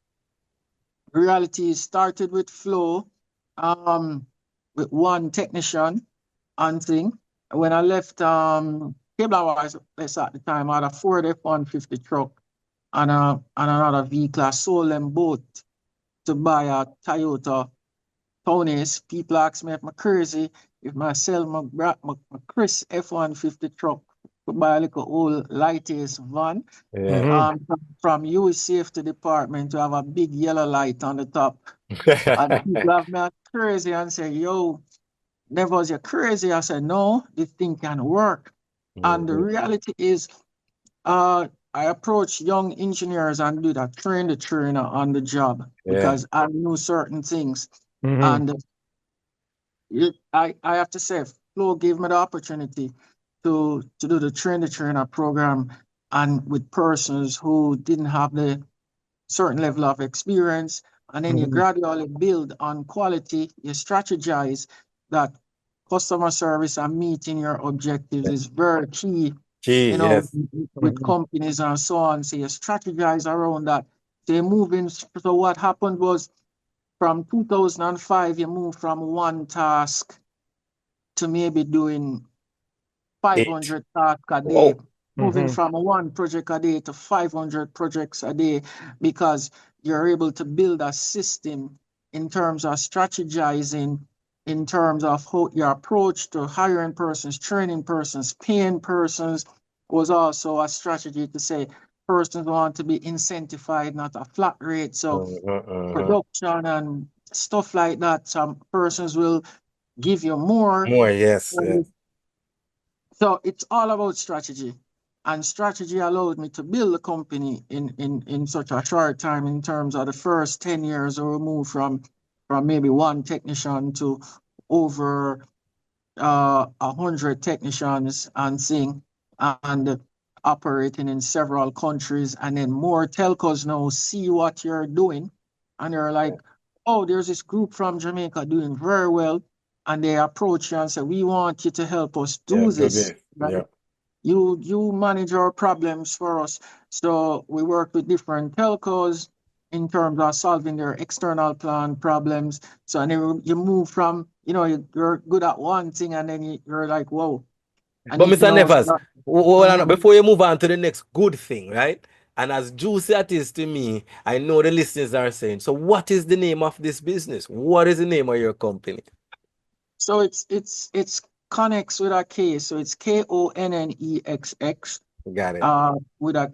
Speaker 4: reality started with Flow, with one technician and thing. When I left cable wires at the time, I had a Ford F-150 truck and another vehicle. I sold them both to buy a Toyota Townis. People ask me if I'm crazy, if I sell my Chris F-150 truck to buy a little old lightest van. From US Safety Department to have a big yellow light on the top. And people have me crazy and say, yo, never was you crazy? I said, no, this thing can work. And the reality is, I approach young engineers and do that, train the trainer on the job, because I knew certain things. And I have to say, Flo gave me the opportunity to do the train the trainer program, and with persons who didn't have the certain level of experience, and then you gradually build on quality. You strategize that customer service and meeting your objectives is very key,
Speaker 2: Key,
Speaker 4: you know,
Speaker 2: yes.
Speaker 4: with companies and so on. So you strategize around that. So you move in. So what happened was from 2005, you moved from one task to maybe doing 500 tasks a day,
Speaker 2: Whoa.
Speaker 4: moving from one project a day to 500 projects a day, because you're able to build a system in terms of strategizing, in terms of how your approach to hiring persons, training persons, paying persons was also a strategy to say persons want to be incentivized, not a flat rate. So production and stuff like that, some persons will give you more.
Speaker 2: More, yes, yes.
Speaker 4: So it's all about strategy. And strategy allowed me to build a company in such a short time. In terms of the first 10 years, we moved from maybe one technician to over 100 technicians and thing, and operating in several countries. And then more telcos now see what you're doing, and they're like, oh, there's this group from Jamaica doing very well. And they approach you and say, we want you to help us do this. Right?
Speaker 2: Yeah.
Speaker 4: You manage our problems for us. So we work with different telcos in terms of solving their external plan problems. So and then you move from, you know, you're good at one thing, and then you're like, whoa.
Speaker 2: But Mr. Nevers, before you move on to the next good thing, right? And as juicy as it is to me, I know the listeners are saying, so what is the name of this business? What is the name of your company?
Speaker 4: So it's Konnex with a K. So it's Konnexx.
Speaker 2: Got it.
Speaker 4: With a,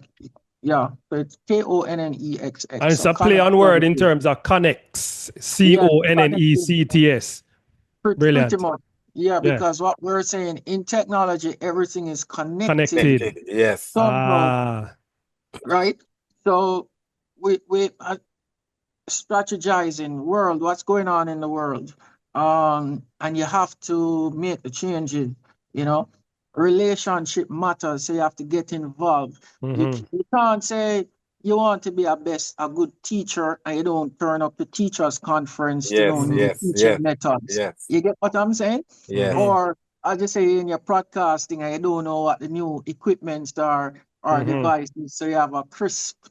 Speaker 4: yeah, so it's Konnexx.
Speaker 3: And it's
Speaker 4: So
Speaker 3: a play on
Speaker 4: Konnex
Speaker 3: word in
Speaker 4: Services.
Speaker 3: terms of Konnex, Connects. Brilliant.
Speaker 4: Pretty much. Yeah, because what we're saying in technology, everything is
Speaker 3: Connected.
Speaker 2: Yes.
Speaker 4: somehow, right? So we are strategizing world, what's going on in the world. And you have to make the changes, you know. Relationship matters, so you have to get involved. You can't say you want to be a good teacher and you don't turn up to teachers conference to know new teaching methods.
Speaker 2: Yes.
Speaker 4: You get what I'm saying?
Speaker 2: Yes.
Speaker 4: Or I just say in your broadcasting and you don't know what the new equipments are or devices, so you have a crisp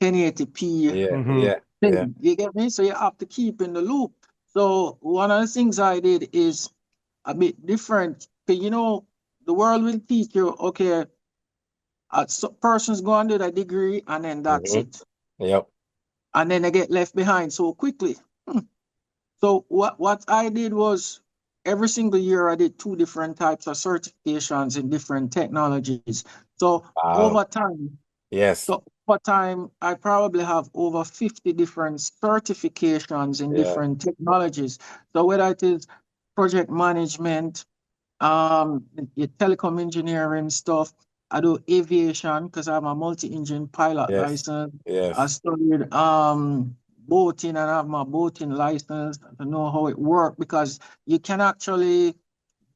Speaker 4: 1080p thing. You get me? So you have to keep in the loop. So one of the things I did is a bit different. You know, the world will teach you, okay, so persons go and do the degree and then that's it.
Speaker 2: Yep.
Speaker 4: And then they get left behind so quickly. So what I did was every single year I did 2 different types of certifications in different technologies. So over time, I probably have over 50 different certifications in different technologies. So whether it is project management, your telecom engineering stuff, I do aviation because I'm a multi-engine pilot license. I studied boating and I have my boating license to know how it works, because you can actually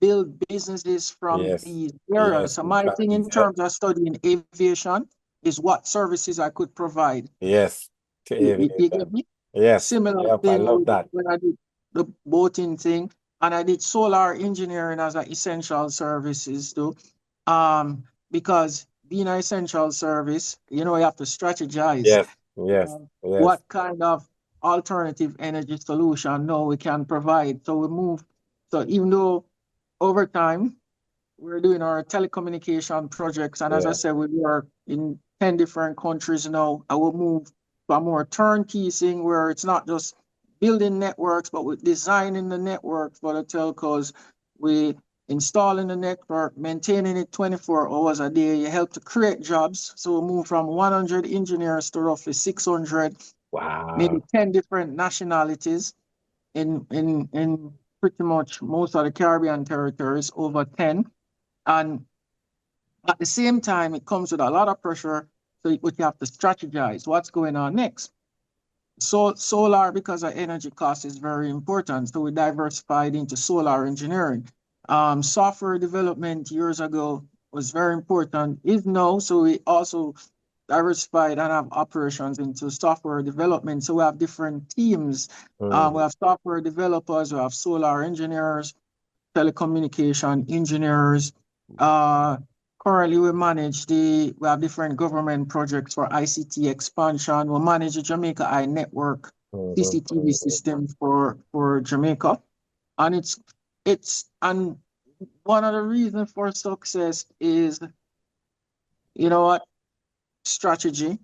Speaker 4: build businesses from these areas. So my thing in terms of studying aviation is what services I could provide.
Speaker 2: Yes.
Speaker 4: You get me?
Speaker 2: Yes.
Speaker 4: Similar thing
Speaker 2: I love that.
Speaker 4: when I did the boating thing, and I did solar engineering as an essential services too. Because being an essential service, you know, you have to strategize. What kind of alternative energy solution now we can provide. So we move. So even though over time we're doing our telecommunication projects, and as I said, we work in 10 different countries now, I will move to a more turnkey thing where it's not just building networks, but we're designing the network for the telcos. We installing the network, maintaining it 24 hours a day. You help to create jobs. So we move from 100 engineers to roughly 600.
Speaker 2: Wow.
Speaker 4: Maybe 10 different nationalities in pretty much most of the Caribbean territories, over 10. And at the same time, it comes with a lot of pressure. So you have to strategize what's going on next. So solar, because of energy cost, is very important. So we diversified into solar engineering. Software development years ago was very important, is now. So we also diversified and have operations into software development. So we have different teams. We have software developers, we have solar engineers, telecommunication engineers. Currently, we have different government projects for ICT expansion. We manage the Jamaica Eye Network CCTV system for Jamaica. And and one of the reasons for success is, you know what, strategy,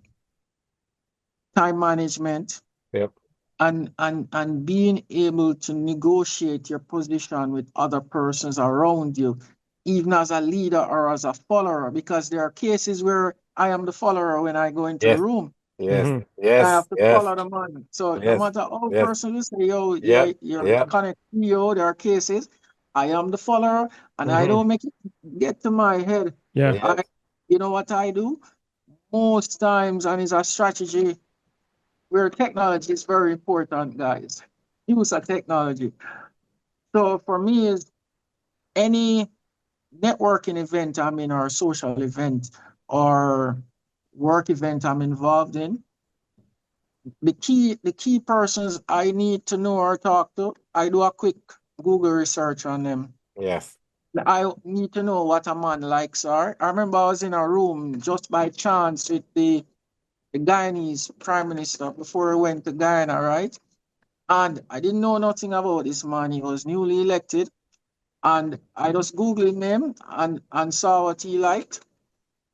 Speaker 4: time management,
Speaker 2: Yep.
Speaker 4: and being able to negotiate your position with other persons around you, even as a leader or as a follower, because there are cases where I am the follower when I go into the room.
Speaker 2: Yes.
Speaker 4: I have to follow the man. So no
Speaker 2: Yes.
Speaker 4: matter how
Speaker 2: Yes.
Speaker 4: person will say, yo,
Speaker 2: Yep.
Speaker 4: you're connect CEO, there are cases. I am the follower, and I don't make it get to my head.
Speaker 3: Yeah.
Speaker 4: You know what I do? Most times, and it's a strategy where technology is very important, guys. Use of technology. So for me, is any networking event I'm in, or social event, or work event I'm involved in, the key persons I need to know or talk to, I do a quick Google research on them.
Speaker 2: Yes.
Speaker 4: I need to know what a man likes are. I remember I was in a room just by chance with the Guyanese prime minister before he went to Guyana, right? And I didn't know nothing about this man. He was newly elected. And I just Googled him and saw what he liked.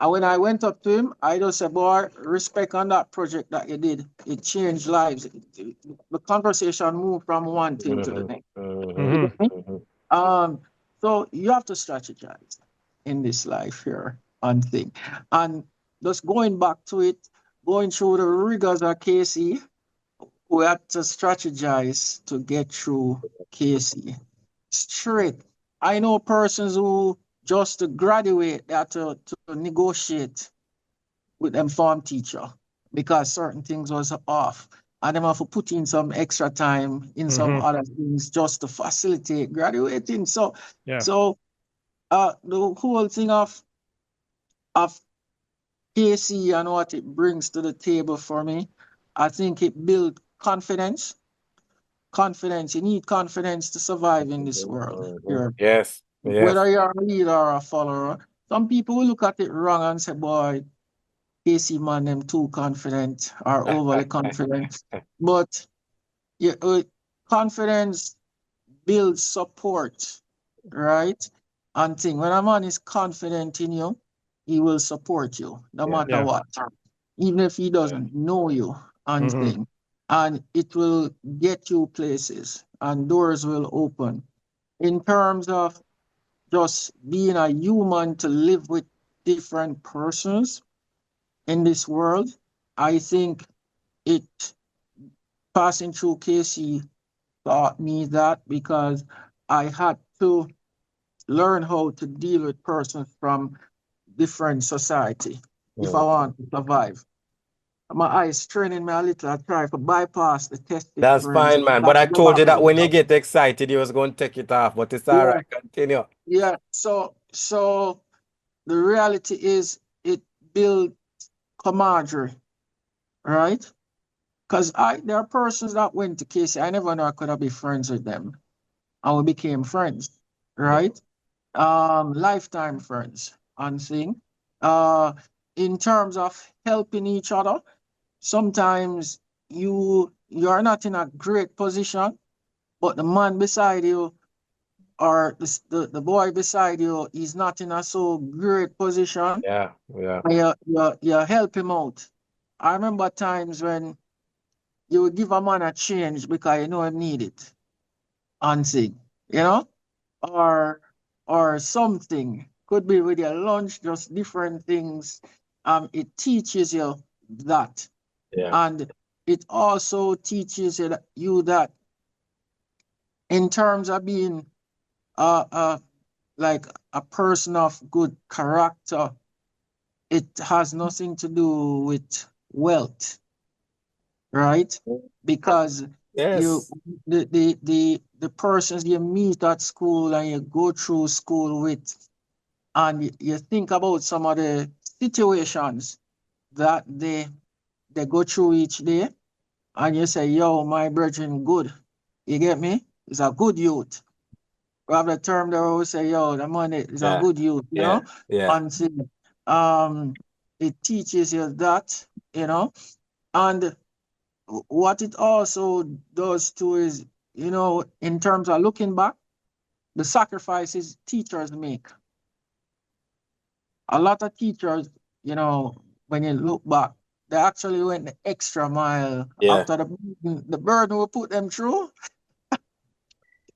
Speaker 4: And when I went up to him, I just said, boy, respect on that project that you did. It changed lives. The conversation moved from one thing to the next. So you have to strategize in this life here and thing. And just going back to it, going through the rigors of KC, we have to strategize to get through KC. Straight. I know persons who just to graduate, they have to negotiate with them form teacher because certain things was off. And them have to put in some extra time in some other things just to facilitate graduating. So the whole thing of KC and what it brings to the table for me, I think it builds confidence. Confidence. You need confidence to survive in this world.
Speaker 2: Yes.
Speaker 4: Whether you're a leader or a follower. Some people will look at it wrong and say, boy, KC man, them too confident or overly confident. But confidence builds support, right? And thing. When a man is confident in you, he will support you no matter what. Even if he doesn't know you and thing. And it will get you places and doors will open. In terms of just being a human to live with different persons in this world, I think it passing through KC taught me that because I had to learn how to deal with persons from different society if I want to survive. My eyes training me a little. I try to bypass the test.
Speaker 2: That's fine, man. But I told you that when you get excited, you was going to take it off. But it's all right. Continue.
Speaker 4: Yeah. So the reality is it builds camaraderie, right? Because there are persons that went to KC. I never know I could have been friends with them. And we became friends, right? Lifetime friends and thing. In terms of helping each other, sometimes you are not in a great position, but the man beside you or the boy beside you is not in a so great position.
Speaker 2: Yeah.
Speaker 4: You help him out. I remember times when you would give a man a change because you know him need it. And thing, or something. Could be with your lunch, just different things. It teaches you that. And it also teaches you that in terms of being like a person of good character, it has nothing to do with wealth, right? Because the persons you meet at school and you go through school with, and you think about some of the situations that they go through each day, and you say, yo, my brethren, good. You get me? It's a good youth. We have the term that we always say, yo, the money is a
Speaker 2: Yeah.
Speaker 4: good youth, you
Speaker 2: Yeah.
Speaker 4: know?
Speaker 2: Yeah.
Speaker 4: And see, it teaches you that, you know? And what it also does too is, you know, in terms of looking back, the sacrifices teachers make. A lot of teachers, you know, when you look back, they actually went the extra mile
Speaker 2: Yeah.
Speaker 4: after the burden we put them through.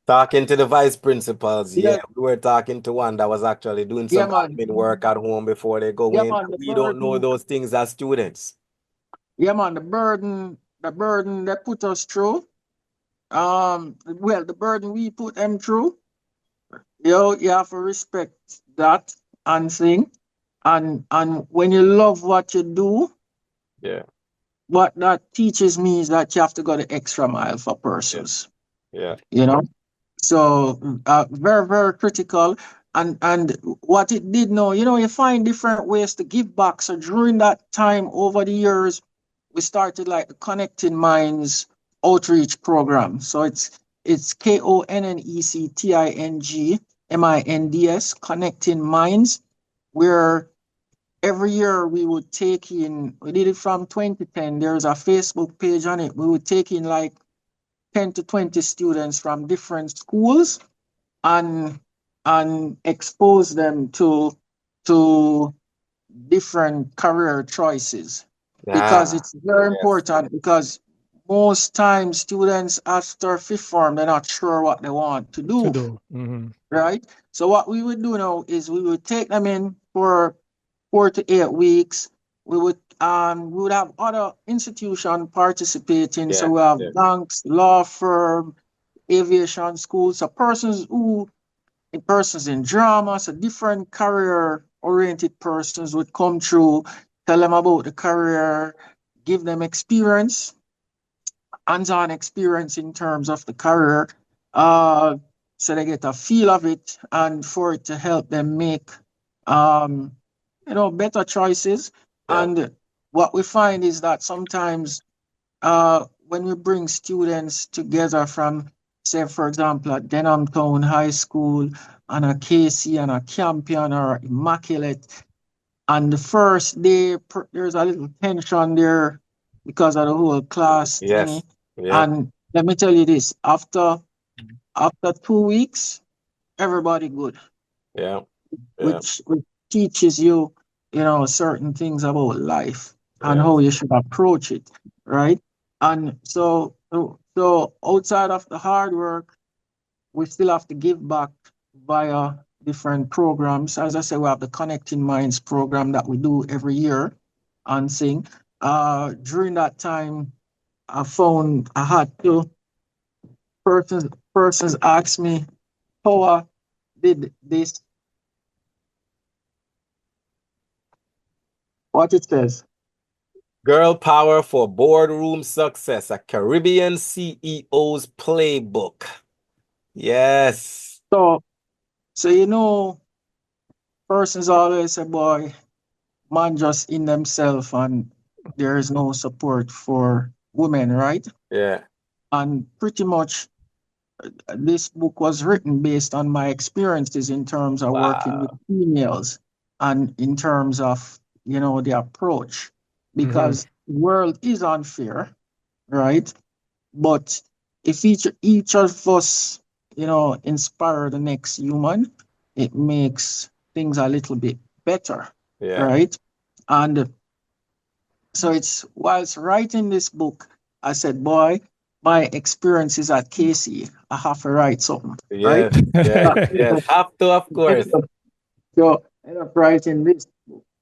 Speaker 2: Talking to the vice principals,
Speaker 4: Yeah,
Speaker 2: yeah, we were talking to one that was actually doing
Speaker 4: yeah,
Speaker 2: some
Speaker 4: man.
Speaker 2: admin work at home before they go
Speaker 4: Yeah,
Speaker 2: in.
Speaker 4: man. The
Speaker 2: We don't know
Speaker 4: burden.
Speaker 2: those things as students.
Speaker 4: Yeah, man. The burden they put us through. Well, the burden we put them through. Yo, you have to respect that and thing. And when you love what you do,
Speaker 2: Yeah.
Speaker 4: what that teaches me is that you have to go the extra mile for persons.
Speaker 2: Yeah.
Speaker 4: You know. So very, very critical. And what it did now, you know, you find different ways to give back. So during that time, over the years, we started like the Connecting Minds outreach program. So it's KONNECTINGMINDS, Connecting Minds, where every year we would take in, we did it from 2010. There's a Facebook page on it. We would take in like 10 to 20 students from different schools and expose them to different career choices, because
Speaker 2: Ah,
Speaker 4: it's very
Speaker 2: yes.
Speaker 4: important, because most times students after fifth form, they're not sure what they want to
Speaker 3: To
Speaker 4: do,
Speaker 3: do. Mhm.
Speaker 4: right? So what we would do now is we would take them in for 4 to 8 weeks. We would have other institutions participating. So
Speaker 2: Yeah.
Speaker 4: we have
Speaker 2: Yeah.
Speaker 4: banks, law firm, aviation schools, so persons in drama, so different career oriented persons would come through, tell them about the career, give them experience, hands-on experience in terms of the career, uh, so they get a feel of it, and for it to help them make, um, you know, better choices.
Speaker 2: Yeah.
Speaker 4: And what we find is that sometimes, when we bring students together from, say, for example, at Denham Town High School and a KC and a Campion or Immaculate, and the first day there's a little tension there because of the whole class
Speaker 2: Yes.
Speaker 4: thingy.
Speaker 2: Yeah.
Speaker 4: And let me tell you this, after 2 weeks, everybody good,
Speaker 2: Yeah. Yeah.
Speaker 4: which teaches you, you know, certain things about life and
Speaker 2: Yeah.
Speaker 4: how you should approach it, right? And so outside of the hard work, we still have to give back via different programs. As I said, we have the Connecting Minds program that we do every year and sing. During that time, I found I had to persons ask me how I did this. What it says.
Speaker 2: Girl Power for Boardroom Success, a Caribbean CEO's playbook. Yes.
Speaker 4: So you know, persons always say, boy, man just in themselves and there is no support for women, right?
Speaker 2: Yeah.
Speaker 4: And pretty much this book was written based on my experiences in terms of working with
Speaker 2: Wow.
Speaker 4: females and in terms of, you know, the approach,
Speaker 3: Mhm.
Speaker 4: because the world is unfair, right? But if each of us, you know, inspire the next human, it makes things a little bit better,
Speaker 2: Yeah.
Speaker 4: right? And so it's whilst writing this book, I said, boy, my experiences at Casey, I have to write something, right?
Speaker 2: Yes. Yes. Yes. Have to, of course.
Speaker 4: So I end up writing this.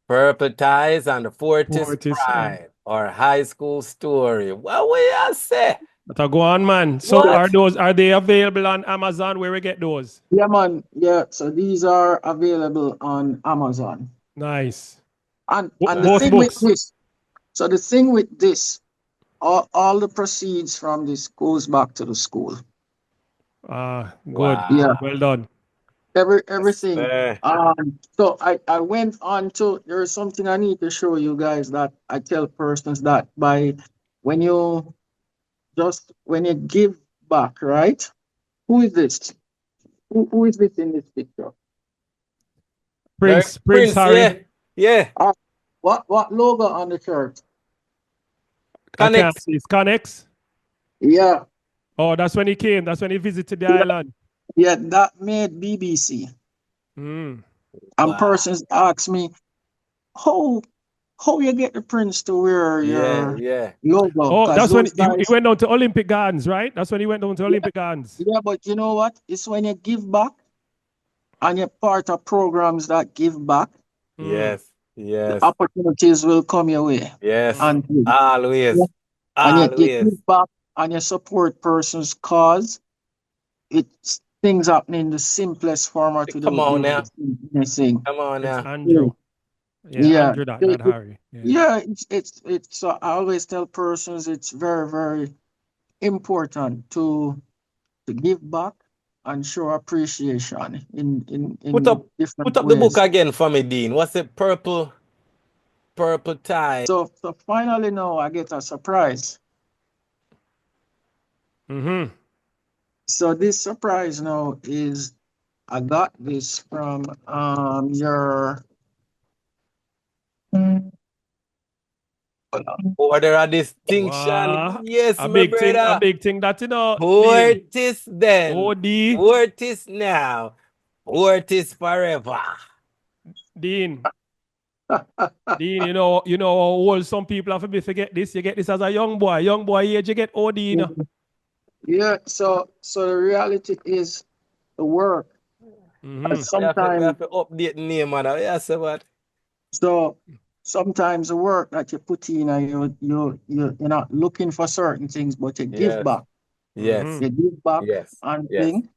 Speaker 2: Purple Ties and the Fortis
Speaker 3: Mortis,
Speaker 2: Pride, or High School Story. What we I say?
Speaker 3: but I go on, man. So
Speaker 4: So,
Speaker 3: are they available on Amazon? Where we get those?
Speaker 4: yeah, man. Yeah. So these are available on Amazon.
Speaker 3: Nice.
Speaker 4: And the
Speaker 3: Both
Speaker 4: thing with
Speaker 3: books.
Speaker 4: this, so the thing with this, all the proceeds from this goes back to the school.
Speaker 3: Good.
Speaker 4: Yeah.
Speaker 2: Wow.
Speaker 3: Well done.
Speaker 4: everything. So I went on to, there's something I need to show you guys that I tell persons that when you when you give back, right? Who is this? Who is this in this picture?
Speaker 3: Prince Harry.
Speaker 2: Yeah.
Speaker 4: What logo on the shirt?
Speaker 3: I can't
Speaker 2: Konnex.
Speaker 3: see. It's Konnex.
Speaker 4: Yeah,
Speaker 3: Oh, that's when he came. That's when he visited the island.
Speaker 4: yeah, that made BBC.
Speaker 3: Mm.
Speaker 4: And
Speaker 2: Wow.
Speaker 4: persons ask me, how you get the prince to wear your logo?
Speaker 3: Oh, that's when
Speaker 4: those
Speaker 3: he
Speaker 4: guys,
Speaker 3: went down to Olympic Gardens, right? That's when he went down to Olympic Gardens.
Speaker 4: yeah, but you know what? It's when you give back and you're part of programs that give back,
Speaker 2: Yes.
Speaker 4: the opportunities will come your way.
Speaker 2: Yes.
Speaker 4: And
Speaker 2: Always.
Speaker 4: and you
Speaker 2: Always.
Speaker 4: give back and you support persons' cause. It's things happen in the simplest format
Speaker 2: Come on now.
Speaker 4: anything.
Speaker 2: Come on
Speaker 3: It's
Speaker 2: now.
Speaker 3: Andrew. Yeah, Andrew, not Harry.
Speaker 4: Yeah, it's so I always tell persons it's very, very important to give back and show appreciation in
Speaker 2: Put up
Speaker 4: different
Speaker 2: the
Speaker 4: ways.
Speaker 2: book again for me, Dean. What's it? Purple tie.
Speaker 4: So finally now I get a surprise.
Speaker 3: Mm-hmm.
Speaker 4: So this surprise now is I got this from your
Speaker 2: Order of distinction.
Speaker 3: Wow.
Speaker 2: Yes,
Speaker 3: A
Speaker 2: my
Speaker 3: big thing,
Speaker 2: brother.
Speaker 3: a big thing that you know.
Speaker 2: Ortiz then.
Speaker 3: OD.
Speaker 2: Ortiz now. Ortiz forever.
Speaker 3: Dean. Dean, you know how old some people have to be forget this. You get this as a young boy. Young boy age, you get OD, you know.
Speaker 4: Yeah, so the reality is the work. Sometimes
Speaker 2: we have to update name, man. Yeah, so what?
Speaker 4: So sometimes the work that you put in, and you're not looking for certain things, but you give back.
Speaker 2: Yes.
Speaker 4: You give back and thing.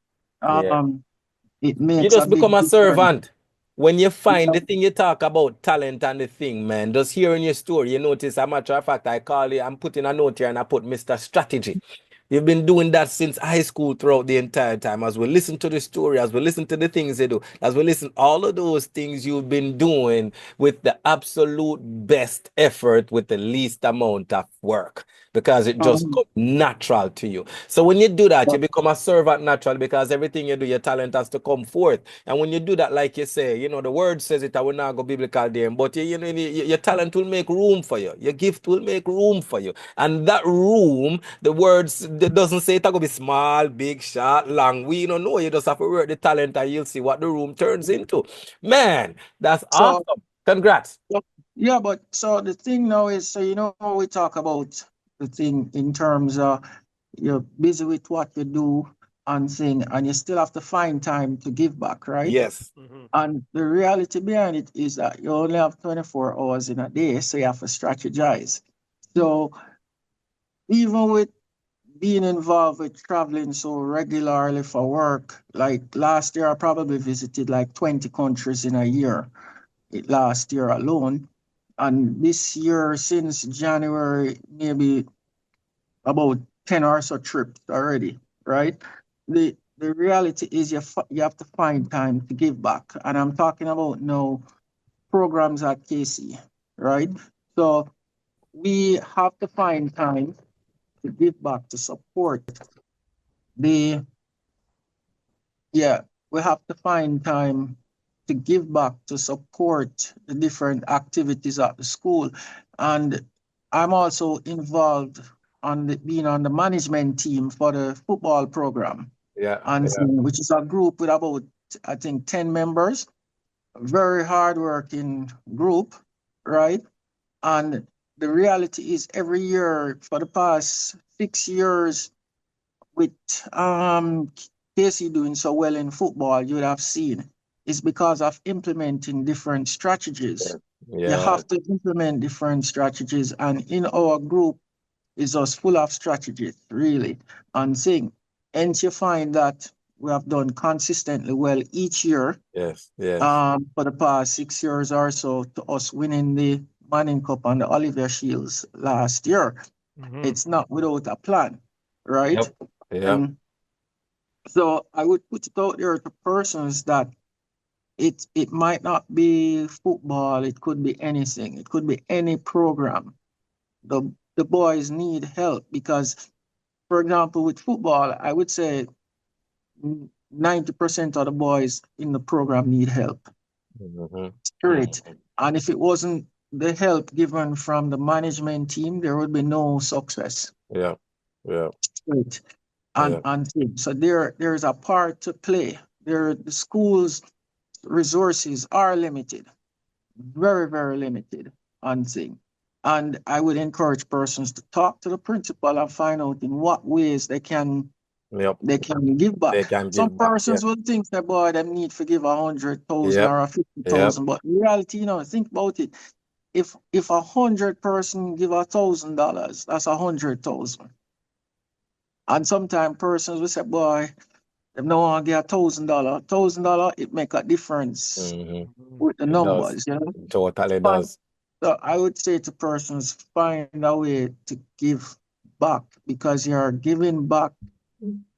Speaker 4: It makes
Speaker 2: You just
Speaker 4: a big
Speaker 2: become a
Speaker 4: difference.
Speaker 2: servant. When you find the thing you talk about, talent and the thing, man, just hearing your story, you notice, as a matter of fact, I call you, I'm putting a note here and I put Mr. Strategy. You've been doing that since high school throughout the entire time. As we listen to the story, as we listen to the things they do, as we listen, all of those things you've been doing with the absolute best effort with the least amount of work, because it just comes natural to you. So when you do that, you become a servant naturally, because everything you do, your talent has to come forth. And when you do that, like you say, you know, the word says it, I will not go biblical there, but your talent will make room for you. Your gift will make room for you. And that room, the words, it doesn't say it's going to be small, big, short, long. We don't know. You just have to work the talent and you'll see what the room turns into. Man, that's awesome. Congrats.
Speaker 4: Yeah, but so the thing now is, so you know, we talk about the thing in terms of you're busy with what you do and thing, and you still have to find time to give back, right?
Speaker 2: Yes.
Speaker 4: And the reality behind it is that you only have 24 hours in a day, so you have to strategize. So even with being involved with traveling so regularly for work, like last year, I probably visited like 20 countries in a year, last year alone. And this year, since January, maybe about 10 or so trips already, right? The reality is you have to find time to give back. And I'm talking about now programs at KC, right? So we have to find time to give back, to support the, we have to find time to give back, to support the different activities at the school. And I'm also involved being on the management team for the football program. Which is a group with about, I think, 10 members. Very hardworking group, right? And the reality is every year for the past 6 years, with KC doing so well in football, you would have seen it's because of implementing different strategies. You have to implement different strategies, and in our group is just full of strategies, really, and thing. And you find that we have done consistently well each year. For the past 6 years or so, to us winning the Manning Cup and the Oliver Shields last year. It's not without a plan, right? So I would put it out there to persons that it might not be football, it could be anything, it could be any program. The boys need help because, for example, with football, I would say 90% of the boys in the program need help. Straight. And if it wasn't the help given from the management team, there would be no success.
Speaker 2: Yeah.
Speaker 4: Straight. And so there is a part to play. The schools resources are limited, very, very limited on thing. And I would encourage persons to talk to the principal and find out in what ways they can give back. Some persons will think that boy them need to give 100,000 or 50,000, but in reality, think about it. If 100 person give $1,000, that's 100,000. And sometimes persons will say, boy, them no want to get $1,000. $1,000, it make a difference with the numbers,
Speaker 2: Totally does.
Speaker 4: So I would say to persons, find a way to give back because you're giving back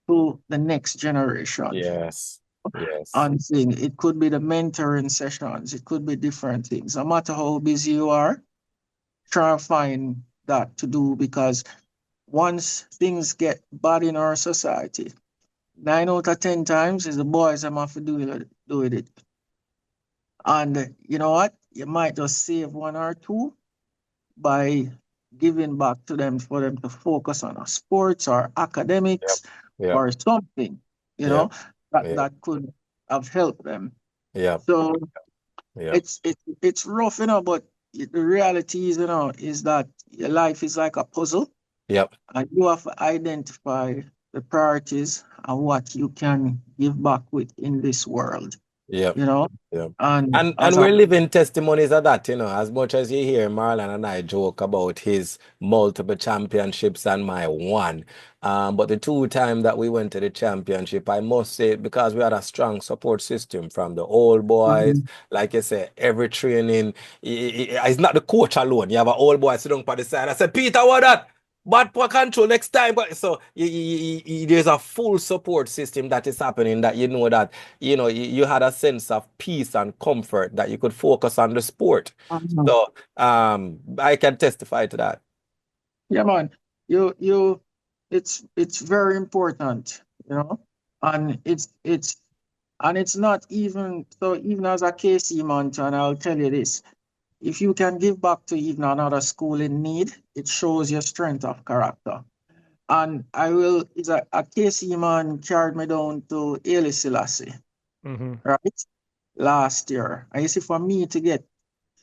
Speaker 4: to the next generation.
Speaker 2: Yes.
Speaker 4: And thing, it could be the mentoring sessions, it could be different things. No matter how busy you are, try to find that to do because once things get bad in our society, 9 out of 10 times is the boys that have to do it. And you know what? You might just save 1 or 2 by giving back to them for them to focus on sports or academics or something, that could have helped them. So it's rough, but the reality is, is that your life is like a puzzle. And you have to identify the priorities and what you can give back with in this world. And
Speaker 2: we're living testimonies of that, as much as you hear Marlon and I joke about his multiple championships and my one. But the 2 times that we went to the championship, I must say, because we had a strong support system from the old boys, like you say, every training, it's not the coach alone. You have an old boy sitting by the side. I said, Peter, what that? But for control next time. But so there's a full support system that is happening that that you had a sense of peace and comfort that you could focus on the sport. So I can testify to that.
Speaker 4: Yeah, man. It's very important, and it's not even so. Even as a KC man, and I'll tell you this. If you can give back to even another school in need, it shows your strength of character. And it's a KC man carried me down to Haile Selassie, right? Last year. And you see, for me to get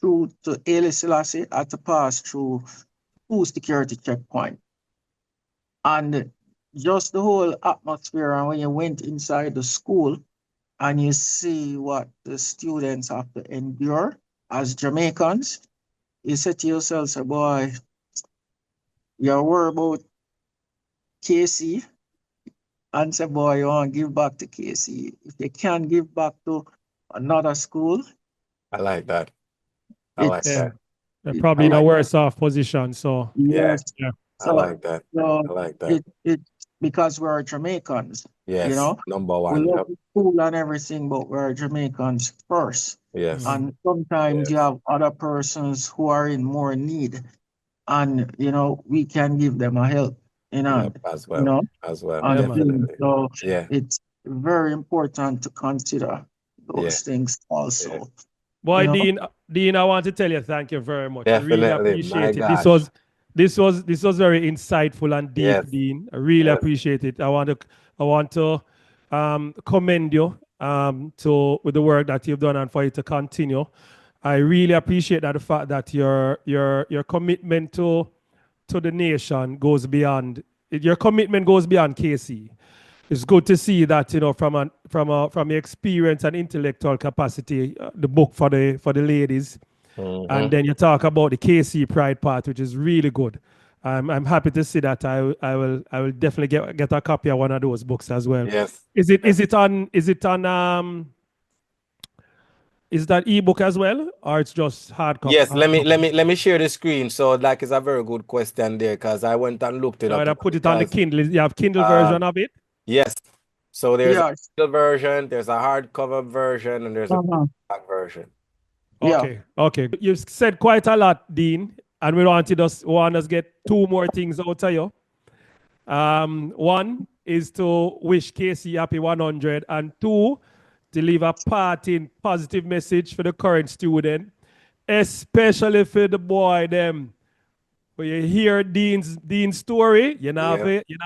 Speaker 4: through to Haile Selassie, I had to pass through 2 security checkpoints. And just the whole atmosphere, and when you went inside the school and you see what the students have to endure, as Jamaicans, you say to yourself, say, boy, you're worried about KC, and say, boy, you want to give back to KC. If you can't give back to another school.
Speaker 2: I like that. I like that.
Speaker 3: They're probably in a worse off position. So
Speaker 4: yes.
Speaker 2: I like that.
Speaker 4: So
Speaker 2: I like that.
Speaker 4: It's because we're Jamaicans.
Speaker 2: Yes, number one.
Speaker 4: We love the school and everything, but we're Jamaicans first.
Speaker 2: Yes.
Speaker 4: And sometimes you have other persons who are in more need. And, we can give them a help.
Speaker 2: As well. Definitely.
Speaker 4: So it's very important to consider those things also.
Speaker 3: Boy, Dean, I want to tell you thank you very much.
Speaker 2: Definitely.
Speaker 3: I really appreciate it. This was very insightful and deep, Dean. I really appreciate it. I want to commend you with the work that you've done and for you to continue. I really appreciate the fact that your commitment to the nation goes beyond. Your commitment goes beyond KC. It's good to see that from your experience and intellectual capacity, the book for the ladies. And then you talk about the KC Pride part, which is really good. I'm happy to see that. I will definitely get a copy of one of those books as well.
Speaker 2: Yes.
Speaker 3: Is that ebook as well, or it's just hard copy?
Speaker 2: Yes, let me share the screen. So it's a very good question there because I went and looked it up.
Speaker 3: I put it on the Kindle. You have Kindle version of it?
Speaker 2: Yes. So there's a
Speaker 4: Yes.
Speaker 2: digital version, there's a hardcover version, and there's a paperback version.
Speaker 4: Yeah.
Speaker 3: Okay, okay. You've said quite a lot, Dean, and we want us get two more things out of you. One is to wish Casey happy 100, and two, to leave a parting positive message for the current student, especially for the boy them. When you hear Dean's story, you know,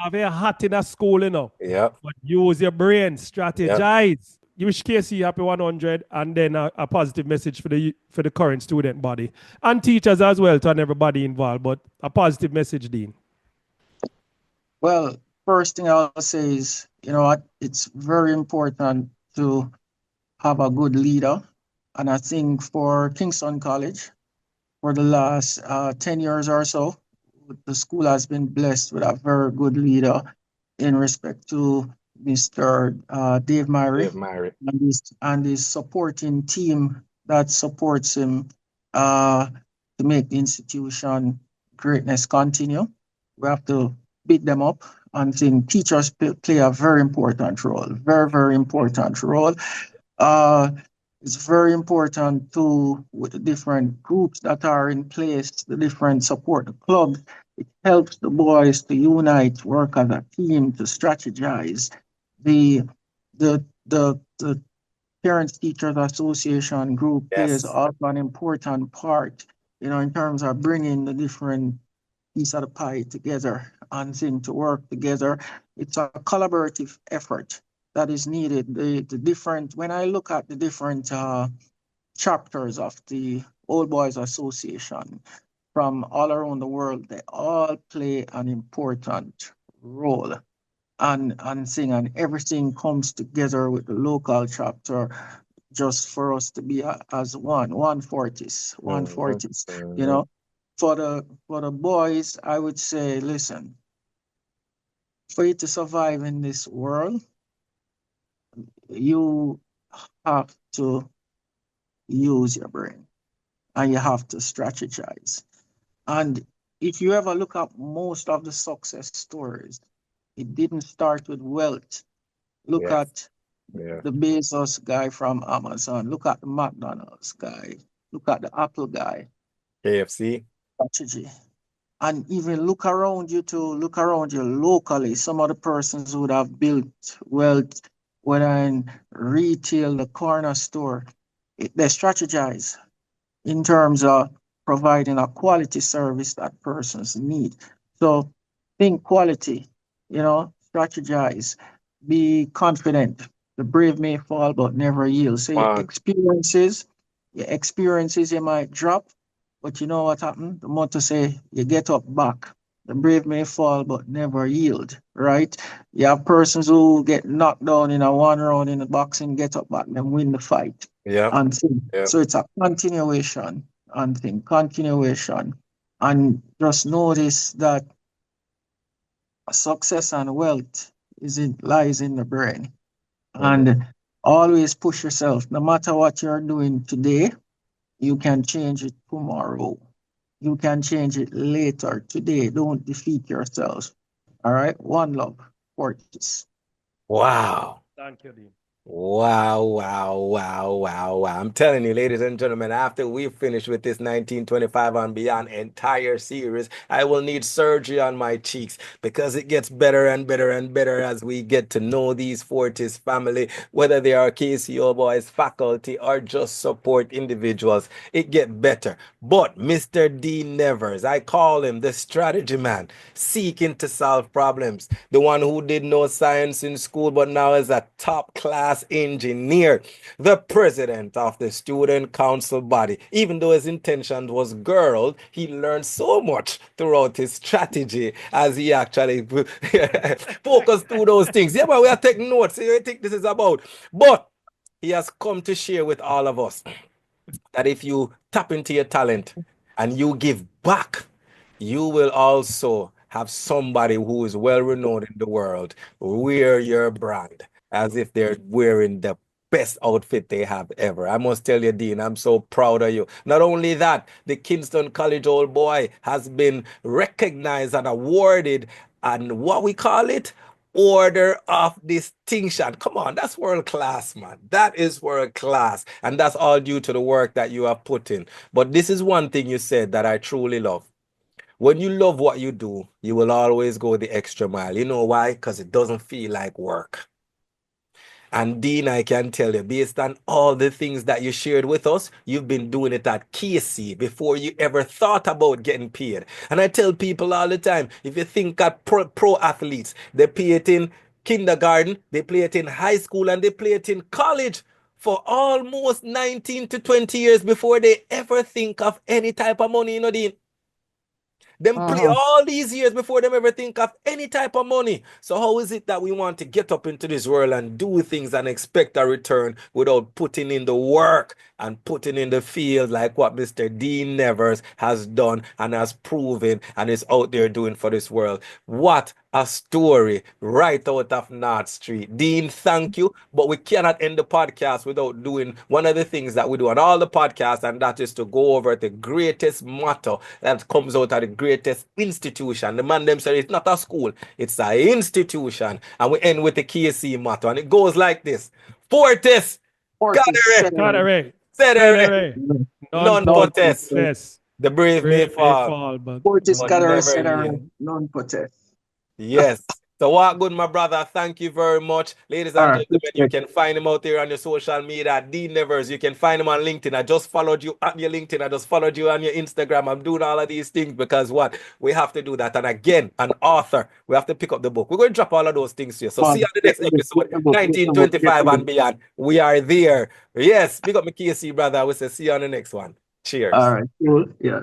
Speaker 3: have a hot in a school, you know.
Speaker 2: Yep.
Speaker 3: But use your brain,
Speaker 2: Yep.
Speaker 3: strategize. You wish Casey happy 100, and then a positive message for the current student body and teachers as well, to everybody involved. But a positive message, Dean.
Speaker 4: Well, first thing I'll say is, you know what, it's very important to have a good leader. And I think for Kingston College, for the last 10 years or so, the school has been blessed with a very good leader in respect to Mr. Dave Myrie
Speaker 2: Dave Myrie.
Speaker 4: and his supporting team that supports him to make the institution greatness continue. We have to big them up, and think teachers play a very important role, very, very important role. Uh, it's very important too with the different groups that are in place, the different support clubs. It helps the boys to unite, work as a team, to strategize. The Parents Teachers Association group plays also an important part, you know, in terms of bringing the different piece of the pie together and thing to work together. It's a collaborative effort that is needed. The different, when I look at the different chapters of the Old Boys Association from all around the world, they all play an important role. And everything comes together with the local chapter just for us to be as one Fortis, you know. For the boys, I would say, listen, for you to survive in this world, you have to use your brain and you have to strategize. And if you ever look at most of the success stories, it didn't start with wealth. Look at the Bezos guy from Amazon. Look at the McDonald's guy. Look at the Apple guy.
Speaker 2: KFC.
Speaker 4: Strategy. And even look around you locally. Some of the persons would have built wealth, whether in retail, the corner store. They strategize in terms of providing a quality service that persons need. So think quality, you know, strategize, be confident. The brave may fall, but never yield. So your experiences you might drop, but you know what happened? The motto say you get up back. The brave may fall, but never yield, right? You have persons who get knocked down in a one round in the boxing, get up back, and win the fight. And so it's a continuation and continuation. And just notice that success and wealth lies in the brain. And always push yourself. No matter what you're doing today, you can change it tomorrow. You can change it later today. Don't defeat yourself. All right. One love. Fortis.
Speaker 2: Wow.
Speaker 3: Thank you, Dean.
Speaker 2: Wow. I'm telling you, ladies and gentlemen, after we finish with this 1925 and beyond entire series, I will need surgery on my cheeks because it gets better and better and better as we get to know these Fortis family, whether they are KCO boys, faculty, or just support individuals. It gets better. But Mr. D Nevers, I call him the strategy man, seeking to solve problems. The one who did no science in school, but now is a top class engineer, the president of the student council body. Even though his intention was girl, he learned so much throughout his strategy as he actually focused through those things. Yeah, but we are taking notes. See what I think this is about. But he has come to share with all of us that if you tap into your talent and you give back, you will also have somebody who is well renowned in the world wear your brand as if they're wearing the best outfit they have ever. I must tell you, Dean, I'm so proud of you. Not only that, the Kingston College Old Boy has been recognized and awarded and what we call it, order of distinction. Come on, that's world class, man. That is world class. And that's all due to the work that you have put in. But this is one thing you said that I truly love. When you love what you do, you will always go the extra mile. You know why? Because it doesn't feel like work. And Dean, I can tell you, based on all the things that you shared with us, you've been doing it at KC before you ever thought about getting paid. And I tell people all the time, if you think at pro athletes, they play it in kindergarten, they play it in high school, and they play it in college for almost 19 to 20 years before they ever think of any type of money, you know, Dean. Them play all these years before them ever think of any type of money. So how is it that we want to get up into this world and do things and expect a return without putting in the work and putting in the field like what Mr. Dean Nevers has done and has proven and is out there doing for this world? What a story right out of North Street. Dean, thank you. But we cannot end the podcast without doing one of the things that we do on all the podcasts, and that is to go over the greatest motto that comes out of the greatest institution. The man them said it's not a school, it's an institution. And we end with the KC motto, and it goes like this: Fortis,
Speaker 3: Cadere,
Speaker 2: Cedere, non potest.
Speaker 3: Yes.
Speaker 2: The brave may fall,
Speaker 3: but
Speaker 4: Fortis,
Speaker 2: but
Speaker 4: Cadere,
Speaker 2: never
Speaker 4: Cedere,
Speaker 2: yield.
Speaker 4: non potest.
Speaker 2: Yes. So what good, my brother. Thank you very much. Ladies and gentlemen, you can find him out there on your social media, Dean Nevers. You can find him on LinkedIn. I just followed you on your LinkedIn. I just followed you on your Instagram. I'm doing all of these things because what? We have to do that. And again, an author, we have to pick up the book. We're going to drop all of those things here. So see you on the next episode, 1925 and beyond. We are there. Yes, pick up my KC, brother. We say see you on the next one. Cheers.
Speaker 4: All right, cool. Yeah.